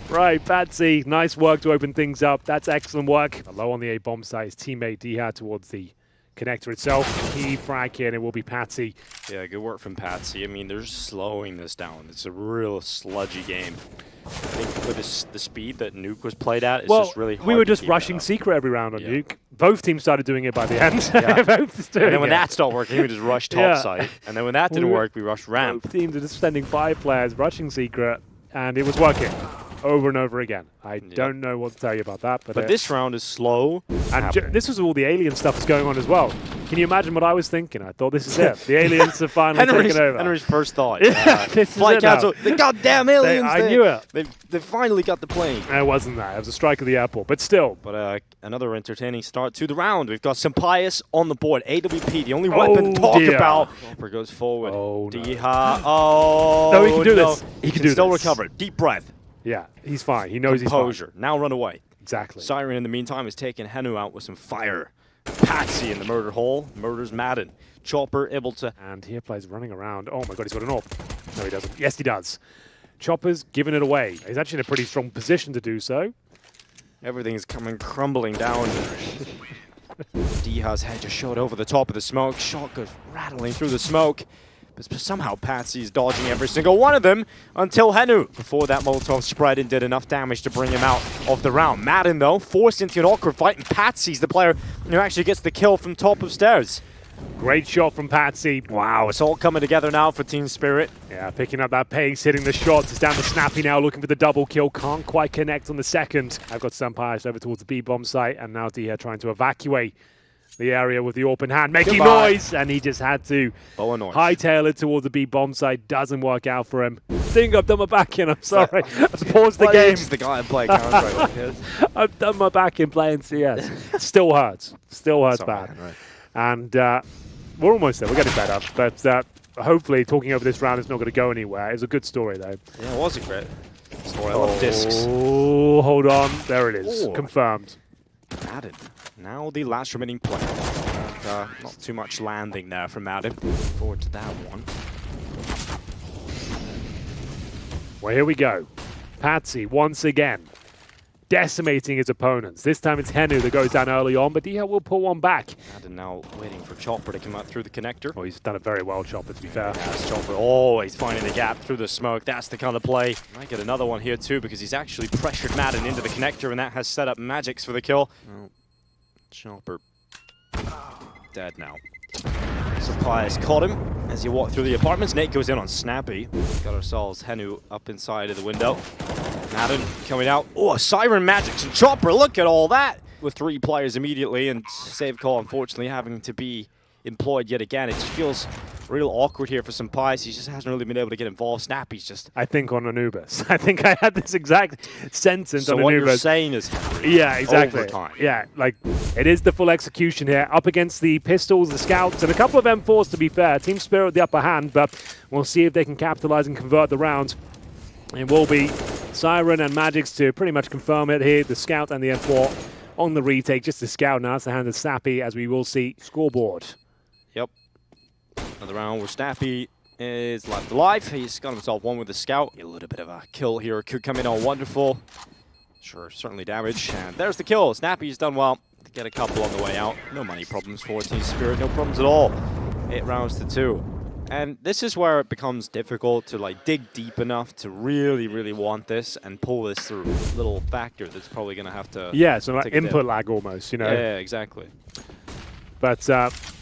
Right, Patsy. Nice work to open things up. That's excellent work. Low on the A bomb site. His teammate Diha towards the connector itself. Key frag here, and it will be Patsy. Yeah, good work from Patsy. I mean, they're slowing this down. It's a real sludgy game. I think with the speed that Nuke was played at, it's just really hard. We were just rushing secret every round on Nuke. Both teams started doing it by the end. And then when that stopped working, we just rushed topside. And then when that didn't work, we rushed ramp. Both teams are just sending 5 players, rushing secret, and it was working over and over again. I don't know what to tell you about that. But this round is slow. And this was all the alien stuff that's going on as well. Can you imagine what I was thinking? I thought this is it. The aliens have finally taken over. Henry's first thought. Flight cancel. The goddamn aliens. I knew it. They finally got the plane. It wasn't that. It was a strike of the airport. But still. But another entertaining start to the round. We've got Sampias on the board. AWP, the only weapon to talk about. Chopper goes forward. Diha. No, he can do this. He can still recover. Deep breath. Yeah, he's fine. He knows Composure. he's fine. Now run away. Exactly. Siren, in the meantime, is taking HENU out with some fire. Patsy in the murder hole. Murders Madden. Chopper able to... And here plays running around. Oh my god, he's got an AWP. No, he doesn't. Yes, he does. Chopper's giving it away. He's actually in a pretty strong position to do so. Everything is coming crumbling down. Diha's head just shot over the top of the smoke. Shot goes rattling through the smoke. But somehow Patsy's dodging every single one of them until HENU, before that Molotov spread and did enough damage to bring him out of the round. Madden, though, forced into an awkward fight, and Patsy's the player who actually gets the kill from top of stairs. Great shot from Patsy. Wow, it's all coming together now for Team Spirit. Yeah, picking up that pace, hitting the shots. It's down to Snappy now, looking for the double kill. Can't quite connect on the second. I've got Sampias over towards the B-bomb site, and now Diha trying to evacuate the area with the open hand, making noise, and he just had to hightail it towards the B-bomb site. Doesn't work out for him. Think I've done my back in, I'm sorry. I've paused the game. The guy I'm playing Counter-Strike. I've done my back in playing CS. Still hurts. Still hurts bad. Right. And we're almost there. We're getting better. But hopefully talking over this round is not going to go anywhere. It's a good story, though. Yeah, it was a great story. I love discs. Oh, hold on. There it is. Confirmed. Madden. Now the last remaining player. Not too much landing there from Madden. Forward to that one. Well, here we go. Patsy, once again, decimating his opponents. This time it's HENU that goes down early on, but Diha will pull one back. Madden now waiting for Chopper to come out through the connector. Oh, he's done it very well, Chopper, to be fair. That's Chopper always finding the gap through the smoke. That's the kind of play. Might get another one here, too, because he's actually pressured Madden into the connector, and that has set up Magix for the kill. Oh. Chopper Dead now. Supplies caught him as he walked through the apartments. Nate goes in on Snappy. Got ourselves Henu up inside of the window. Madden coming out. Oh, Siren, Magics, and Chopper. Look at all that. With 3 players immediately, and save call unfortunately having to be employed yet again. It just feels real awkward here for Senpais. He just hasn't really been able to get involved. Snappy's just... I think on Anubis. I think I had this exact sentence on Anubis. So what you're saying is... Yeah, exactly. Overtime. Yeah, like, it is the full execution here. Up against the Pistols, the Scouts, and a couple of M4s, to be fair. Team Spirit with the upper hand, but we'll see if they can capitalize and convert the round. It will be Siren and Magics to pretty much confirm it here. The Scout and the M4 on the retake. Just the Scout now. It's the hand of Snappy, as we will see scoreboard. Yep. Another round where Snappy is left alive. He's got himself one with the Scout. A little bit of a kill here. Could come in on Wonderful. Sure, certainly damage. And there's the kill. Snappy's done well to get a couple on the way out. No money problems for Team Spirit. No problems at all. 8 rounds to 2. And this is where it becomes difficult to like dig deep enough to really, really want this and pull this through. Little factor that's probably going to have to... Yeah, so like input lag almost, you know. Yeah, exactly. But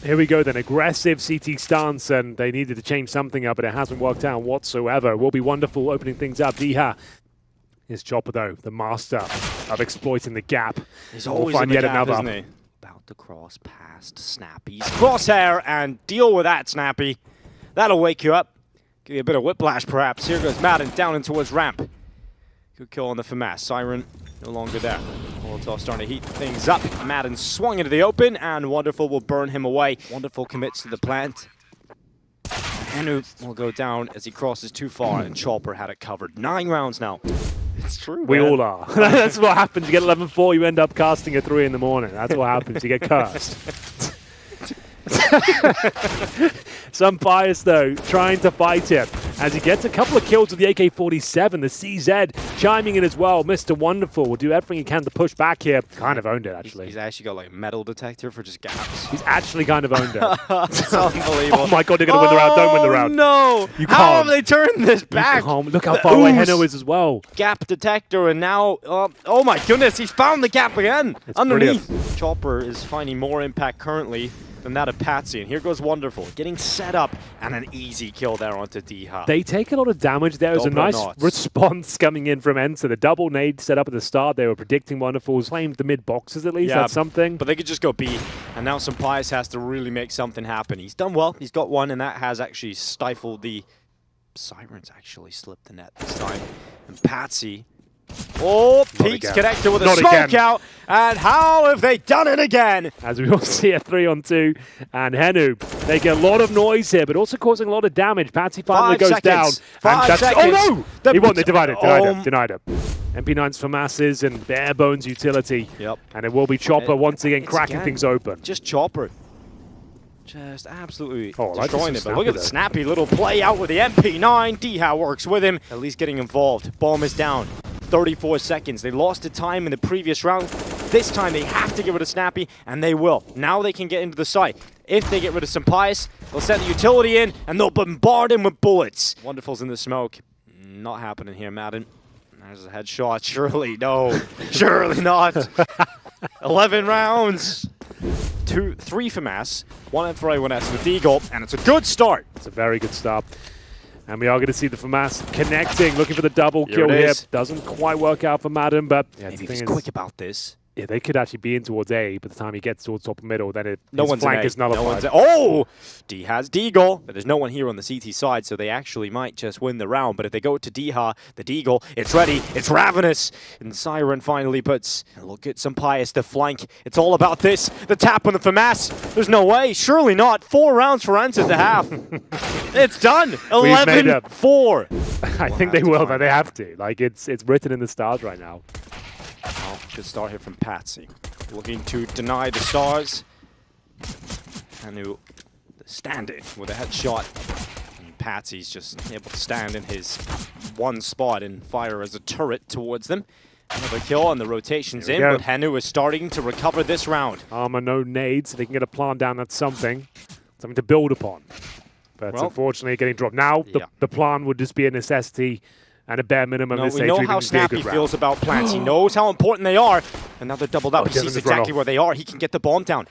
here we go then, aggressive CT stance, and they needed to change something up, but it hasn't worked out whatsoever. It will be Wonderful opening things up. Diha is Chopper though, the master of exploiting the gap. He's always in the gap, isn't he? About to cross past Snappy's crosshair and deal with that, Snappy. That'll wake you up. Give you a bit of whiplash, perhaps. Here goes Madden down in towards ramp. Good kill on the FAMAS. Siren no longer there. Molotov starting to heat things up. Madden swung into the open, and Wonderful will burn him away. Wonderful commits to the plant. Henu will go down as he crosses too far, and Chopper had it covered. 9 rounds now. It's true, We man. all are. That's what happens. You get 11-4, you end up casting at 3 in the morning. That's what happens. You get cursed. Some bias though, trying to fight him as he gets a couple of kills with the AK-47. The CZ chiming in as well. Mr. Wonderful will do everything he can to push back here. Kind of owned it, actually. He's actually got like a metal detector for just gaps. He's actually kind of owned it. It's unbelievable. Oh my god, they're going to win the round. Don't win the round. No! You How can't. have they turned this back? Look how far away Heno is as well. Gap detector, and now, oh my goodness, he's found the gap again. It's underneath. brilliant. Chopper is finding more impact currently than that of Patsy, and here goes Wonderful, getting set up, and an easy kill there onto Diha. They take a lot of damage. There was a nice response coming in from ENCE. The double nade set up at the start. They were predicting Wonderful's claimed the mid boxes at least. Yeah, that's something. But they could just go B, and now Senpais has to really make something happen. He's done well. He's got one, and that has actually stifled the... Sirens actually slipped the net this time. And Patsy... Oh, Pete's connector with a smoke out, and how have they done it again? As we will see a 3-on-2, and Henu, they get a lot of noise here, but also causing a lot of damage. Patsy finally goes down. 5 seconds. Oh no! He won, they denied it, denied it. MP9's for masses and bare bones utility. Yep. And it will be Chopper once again cracking things open. Just Chopper. Just absolutely like destroying it. But look at the snappy little play out with the MP9. Diha works with him, at least getting involved. Bomb is down. 34 seconds. They lost the time in the previous round. This time they have to get rid of Snappy, and they will. Now they can get into the site. If they get rid of Senpais, they'll send the utility in, and they'll bombard him with bullets. Wonderful's in the smoke. Not happening here, Madden. There's a headshot. Surely, no. Surely not. 11 rounds. 3 FAMAS, 1 M4A, 1 S with Eagle, and it's a good start. It's a very good start. And we are going to see the FAMAS connecting, looking for the double kill here. Doesn't quite work out for Madden, but maybe he's quick about this. Yeah, they could actually be in towards A, by the time he gets towards top and middle, then no his flank is nullified. Oh! D has Deagle, but there's no one here on the CT side, so they actually might just win the round. But if they go to Diha, the Deagle, it's ready, it's ravenous. And Siren finally puts, look at Senpais, the flank. It's all about this. The tap on the FAMAS. There's no way, surely not. 4 rounds for ENCE at the half. It's done. 11-4. I think they will, but they have to. Like, it's written in the stars right now. Well, good start here from Patsy. Looking to deny the stars. Henu standing with a headshot. And Patsy's just able to stand in his one spot and fire as a turret towards them. Another kill and the rotation's in, but Henu is starting to recover this round. Armor, no nades, so they can get a plant down. That's something to build upon. But unfortunately getting dropped. Now the plan would just be a necessity and a bare minimum. No, we know how Snappy feels about plants. He knows how important they are. And now they're doubled up. He sees exactly where they are. He can get the bomb down.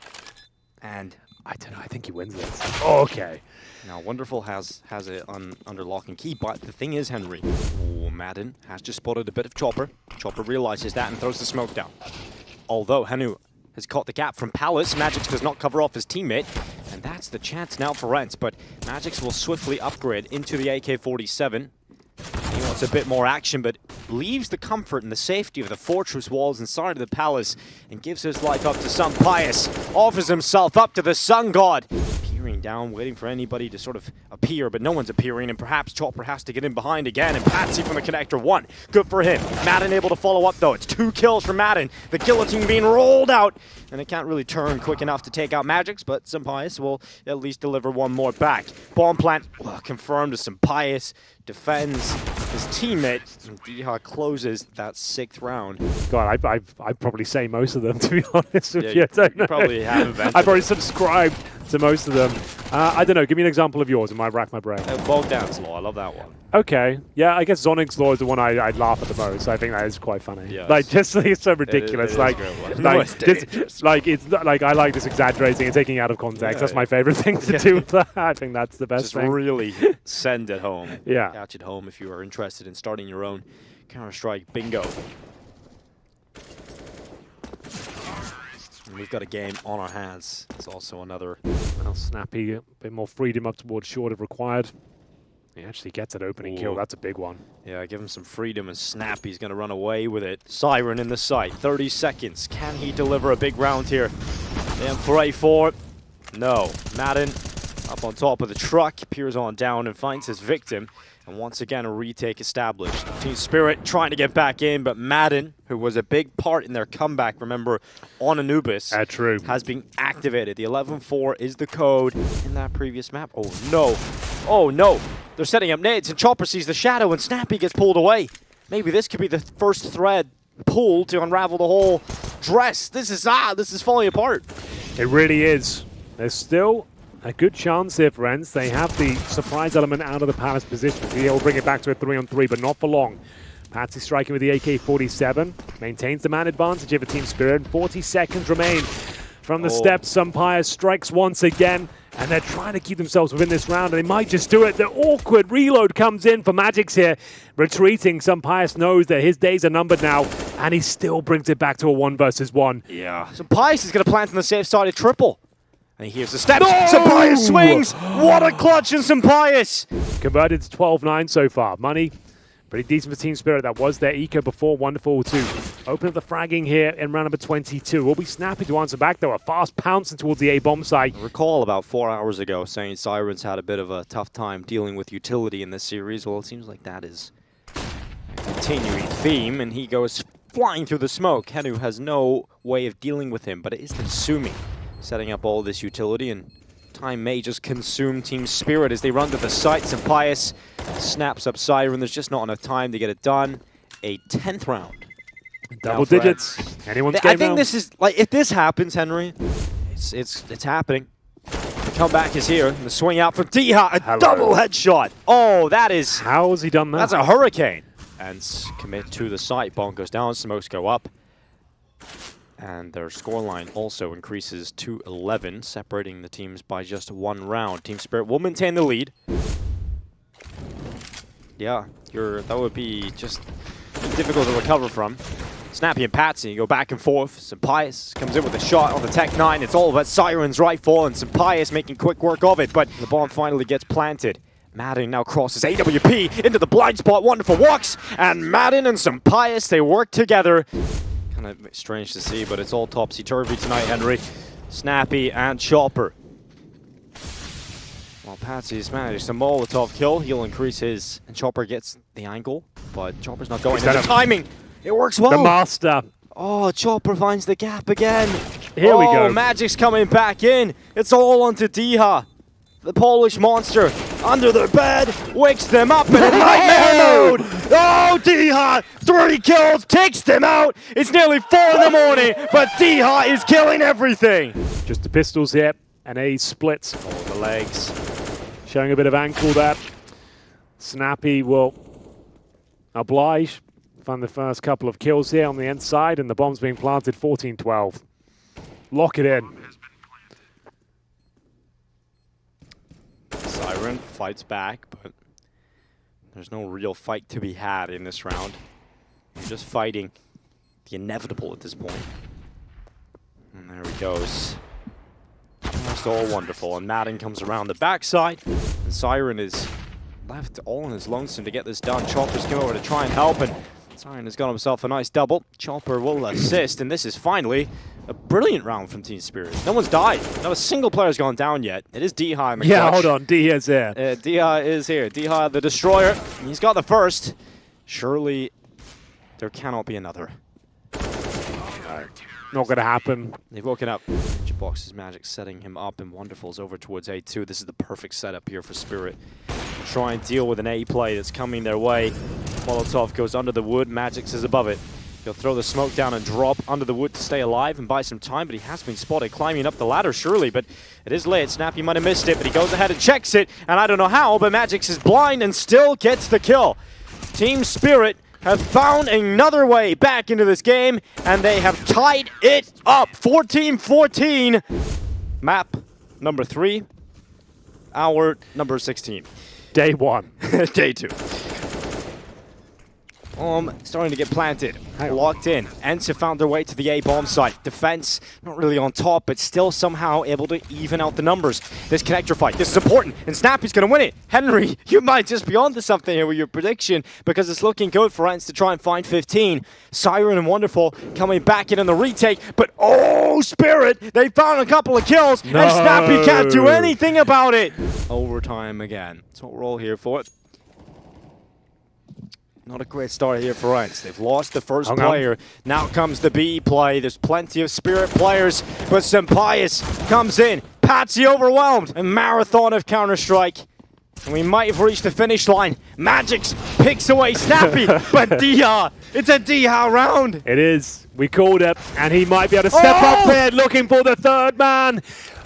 And I don't know, I think he wins this. Okay. now Wonderful has it under lock and key, but the thing is, Henry, Madden has just spotted a bit of Chopper. Chopper realizes that and throws the smoke down. Although Henu has caught the gap from Palace, Magix does not cover off his teammate, and that's the chance now for ENCE, but Magix will swiftly upgrade into the AK-47. He wants a bit more action, but leaves the comfort and the safety of the fortress walls inside of the palace and gives his life up to Sunpius. Offers himself up to the Sun God. Peering down, waiting for anybody to sort of appear, but no one's appearing, and perhaps Chopper has to get in behind again, and Patsy from the connector, 1. Good for him. Madden able to follow up, though. It's 2 kills for Madden. The guillotine being rolled out, and it can't really turn quick enough to take out Magix, but Sunpius will at least deliver one more back. Bomb plant confirmed to Sunpius. Defends his teammate, and Diha closes that 6th round. God, I'd probably say most of them, to be honest with Yeah, you. you probably have invented I probably subscribed to most of them. I don't know, give me an example of yours, and might rack my brain. Bogdan's Law, I love that one. Okay, yeah, I guess Zonic's Law is the one I'd laugh at the most. I think that is quite funny. Yes. Like, just it's so ridiculous. It is I like this exaggerating and taking out of context. Yeah, that's my favorite thing to do with that. I think that's the best Just thing. really send it home. Yeah. Catch it home if you are interested in starting your own Counter-Strike bingo. And we've got a game on our hands. It's also another. Well, Snappy, a bit more freedom up towards short if required. He actually gets an opening kill. That's a big one. Yeah, give him some freedom, and Snappy's going to run away with it. Siren in the sight, 30 seconds. Can he deliver a big round here? And for A4, no. Madden up on top of the truck, peers on down and finds his victim. And once again, a retake established. Team Spirit trying to get back in, but Madden, who was a big part in their comeback, remember, on Anubis, True. has been activated. The 11-4 is the code in that previous map. Oh, no. Oh, no. They're setting up nades, and Chopper sees the shadow, and Snappy gets pulled away. Maybe this could be the first thread pulled to unravel the whole dress. This is falling apart. It really is. There's still a good chance here for ENCE. They have the surprise element out of the Palace position. He'll bring it back to a 3-on-3, but not for long. Patsy striking with the AK-47. Maintains the man advantage over Team Spirit. 40 seconds remain from the steps. Sunpius strikes once again, and they're trying to keep themselves within this round, and they might just do it. The awkward reload comes in for Magix here. Retreating, Sunpius knows that his days are numbered now, and he still brings it back to a 1 versus 1. Yeah. Sunpius is going to plant on the safe side of triple. And he hears the steps. No! Sunpius swings! What a clutch in Sunpius! Converted to 12-9 so far. Money, pretty decent for Team Spirit. That was their eco before. Wonderful to open up the fragging here in round number 22. We'll be snappy to answer back, though. A fast pouncing towards the A-bomb site. I recall about 4 hours ago saying Sirens had a bit of a tough time dealing with utility in this series. Well, it seems like that is a continuing theme, and he goes flying through the smoke. Henu has no way of dealing with him, but it is consuming. Setting up all this utility, and time may just consume Team Spirit as they run to the sites, and Pius snaps up Siren. There's just not enough time to get it done. A 10th round. Double digits. Anyone's game I think now. this is, like, if this happens, Henry, it's happening. The comeback is here. The swing out from Diha, a double headshot. Oh, that is... How has he done that? That's a hurricane. And commit to the site. Bomb goes down, smokes go up. And their scoreline also increases to 11, separating the teams by just 1 round. Team Spirit will maintain the lead. Yeah, that would be just difficult to recover from. Snappy and Patsy go back and forth. Sunpius comes in with a shot on the Tech 9. It's all about Siren's rifle, and Sunpius making quick work of it, but the bomb finally gets planted. Madden now crosses AWP into the blind spot. Wonderful walks, and Madden and Sunpius, they work together. Kind of strange to see, but it's all topsy-turvy tonight, Henry. Snappy and Chopper. While Patsy's managed a Molotov kill, he'll increase his, and Chopper gets the angle, but Chopper's not going. The timing, it works well. The master. Oh, Chopper finds the gap again. Here we go. Magic's coming back in. It's all onto Diha. The Polish monster under their bed, wakes them up in a nightmare mode. Oh, Diha, 3 kills, takes them out. It's nearly 4 in the morning, but Diha is killing everything. Just the pistols here, and a split. Oh, the legs. Showing a bit of ankle there. Snappy will oblige. Find the first couple of kills here on the inside, and the bomb's being planted 14-12. Lock it in. fights back, but there's no real fight to be had in this round. You're just fighting the inevitable at this point. And there he goes. That's all wonderful. And Madden comes around the backside, and Siren is left all on his lonesome to get this done. Chopper's going over to try and help, and Siren has got himself a nice double. Chopper will assist, and this is finally a brilliant round from Team Spirit. No one's died. Not a single player's gone down yet. It is D-High in the Yeah, clutch. hold on. D is here. D-High is here. D-High the Destroyer. He's got the first. Surely there cannot be another. Not going to happen. They've woken up. Box's Magic setting him up, and Wonderful's over towards A2. This is the perfect setup here for Spirit. Try and deal with an A play that's coming their way. Molotov goes under the wood. Magix is above it. He'll throw the smoke down and drop under the wood to stay alive and buy some time, but he has been spotted climbing up the ladder, surely, but it is late. Snappy might have missed it, but he goes ahead and checks it, and I don't know how, but Magix is blind and still gets the kill. Team Spirit have found another way back into this game, and they have tied it up. 14-14. Map number 3. Hour number 16. Day 1. Day 2. Starting to get planted. Locked in. ENCE have found their way to the A bomb site. Defense, not really on top, but still somehow able to even out the numbers. This connector fight, this is important, and Snappy's going to win it. Henry, you might just be onto something here with your prediction, because it's looking good for ENCE to try and find 15. Siren and Wonderful coming back in on the retake, but oh, Spirit, they found a couple of kills, and Snappy can't do anything about it. Overtime again. That's what we're all here for. Not a great start here for ENCE. They've lost the first player. Now comes the B play. There's plenty of Spirit players, but Sampaius comes in. Patsy overwhelmed. A marathon of Counter-Strike. And we might have reached the finish line. Magix picks away Snappy, but Dia, it's a Dia round. It is. We called it, and he might be able to step up here, looking for the third man.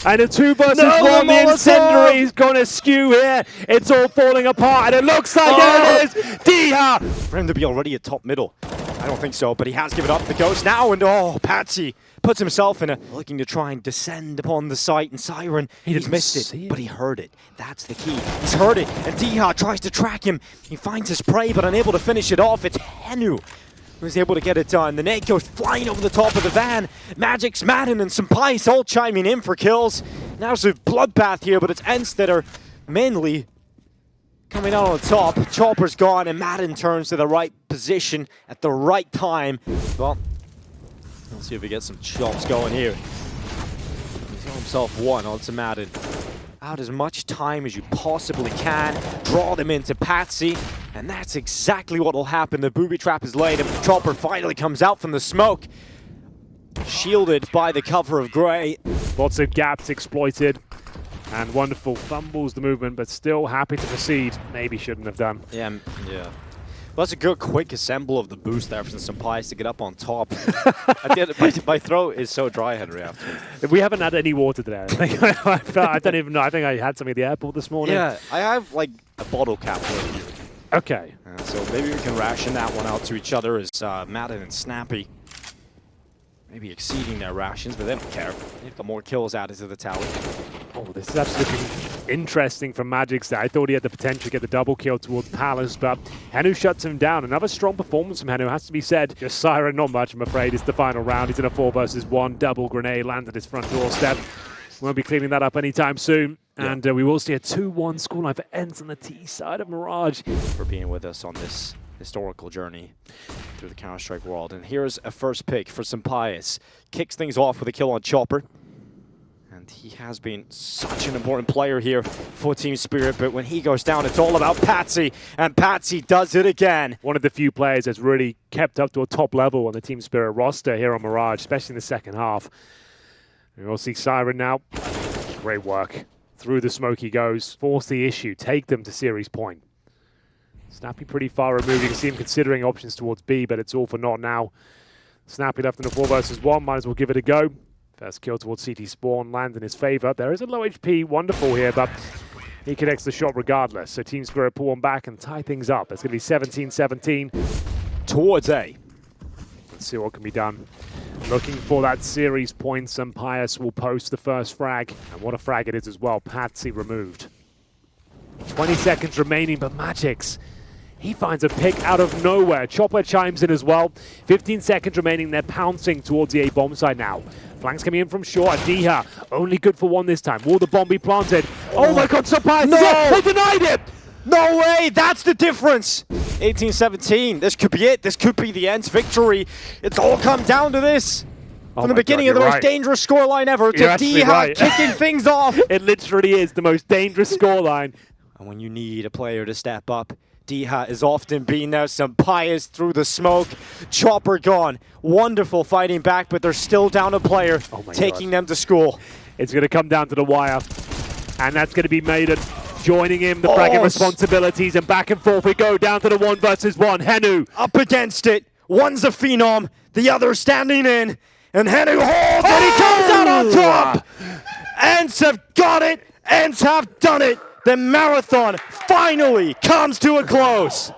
And a 2 versus 1, the incendiary is going to skew here. It's all falling apart, and it looks like there it is. Dia! For him to be already at top middle, I don't think so, but he has given up the ghost now, and Patsy puts himself in a looking to try and descend upon the site, and Siren, he's missed it, but he heard it. That's the key. He's heard it, and Dia tries to track him. He finds his prey, but unable to finish it off. It's Henu who's able to get it done. The NiKo's flying over the top of the van. Magix, Madden, and Sampaius all chiming in for kills. Now it's a bloodbath here, but it's ENCE that are mainly coming out on top. Chopper's gone, and Madden turns to the right position at the right time. Well, let's see if he gets some chops going here. He's got himself one onto Madden. Out as much time as you possibly can. Draw them into Patsy, and that's exactly what will happen. The booby trap is laid, and Chopper finally comes out from the smoke. Shielded by the cover of grey. Lots of gaps exploited, and Wonderful fumbles the movement, but still happy to proceed. Maybe shouldn't have done. Yeah. Well, that's a good quick assemble of the boost there from Sampaius to get up on top. My throat is so dry, Henry, after. We haven't had any water today. I don't even know. I think I had some at the airport this morning. Yeah, I have like a bottle cap with you. Okay. So maybe we can ration that one out to each other as Madden and Snappy. Maybe exceeding their rations, but they don't care. They've got more kills added to the tally. Oh, this is actually looking interesting from Magix there. I thought he had the potential to get the double kill towards Palace, but Henu shuts him down. Another strong performance from Henu, has to be said. Just Siren, not much, I'm afraid. It's the final round. He's in a 4 versus 1. Double grenade lands at his front doorstep. Won't be cleaning that up anytime soon. Yeah. And we will see a 2-1 scoreline for ENCE on the T side of Mirage. For being with us on this historical journey through the Counter-Strike world. And here's a first pick for Sampaius. Kicks things off with a kill on Chopper. And he has been such an important player here for Team Spirit, but when he goes down, it's all about Patsy, and Patsy does it again. One of the few players that's really kept up to a top level on the Team Spirit roster here on Mirage, especially in the second half. We'll see Siren now. Great work. Through the smoke he goes. Force the issue. Take them to series point. Snappy pretty far removed. You can see him considering options towards B, but it's all for naught now. Snappy left in a 4 versus 1. Might as well give it a go. First kill towards CT spawn lands in his favor. There is a low HP Wonderful here, but he connects the shot regardless. So Team Spirit pull him back and tie things up. It's going to be 17-17 towards A. Let's see what can be done. Looking for that series point. Sampaius will post the first frag. And what a frag it is as well. Patsy removed. 20 seconds remaining, but Magix, he finds a pick out of nowhere. Chopper chimes in as well. 15 seconds remaining. They're pouncing towards the A bomb side now. Flanks coming in from short. Diha only good for one this time. Will the bomb be planted? Oh my god, Surprise! No! They denied it! No way! That's the difference! 18-17. This could be it. This could be the ENCE victory. It's all come down to this. From the beginning of the most dangerous scoreline ever to Diha kicking things off. It literally is the most dangerous scoreline. And when you need a player to step up, Diha is often being there. Some Pyjamas through the smoke. Chopper gone. Wonderful fighting back, but they're still down a player, taking them to school. It's going to come down to the wire. And that's going to be Maiden joining him, the fragging responsibilities, and back and forth we go down to the 1 versus 1. Henu up against it. One's a phenom, the other standing in. And Henu holds and he comes out on top! ENCE have got it! ENCE have done it! The marathon finally comes to a close!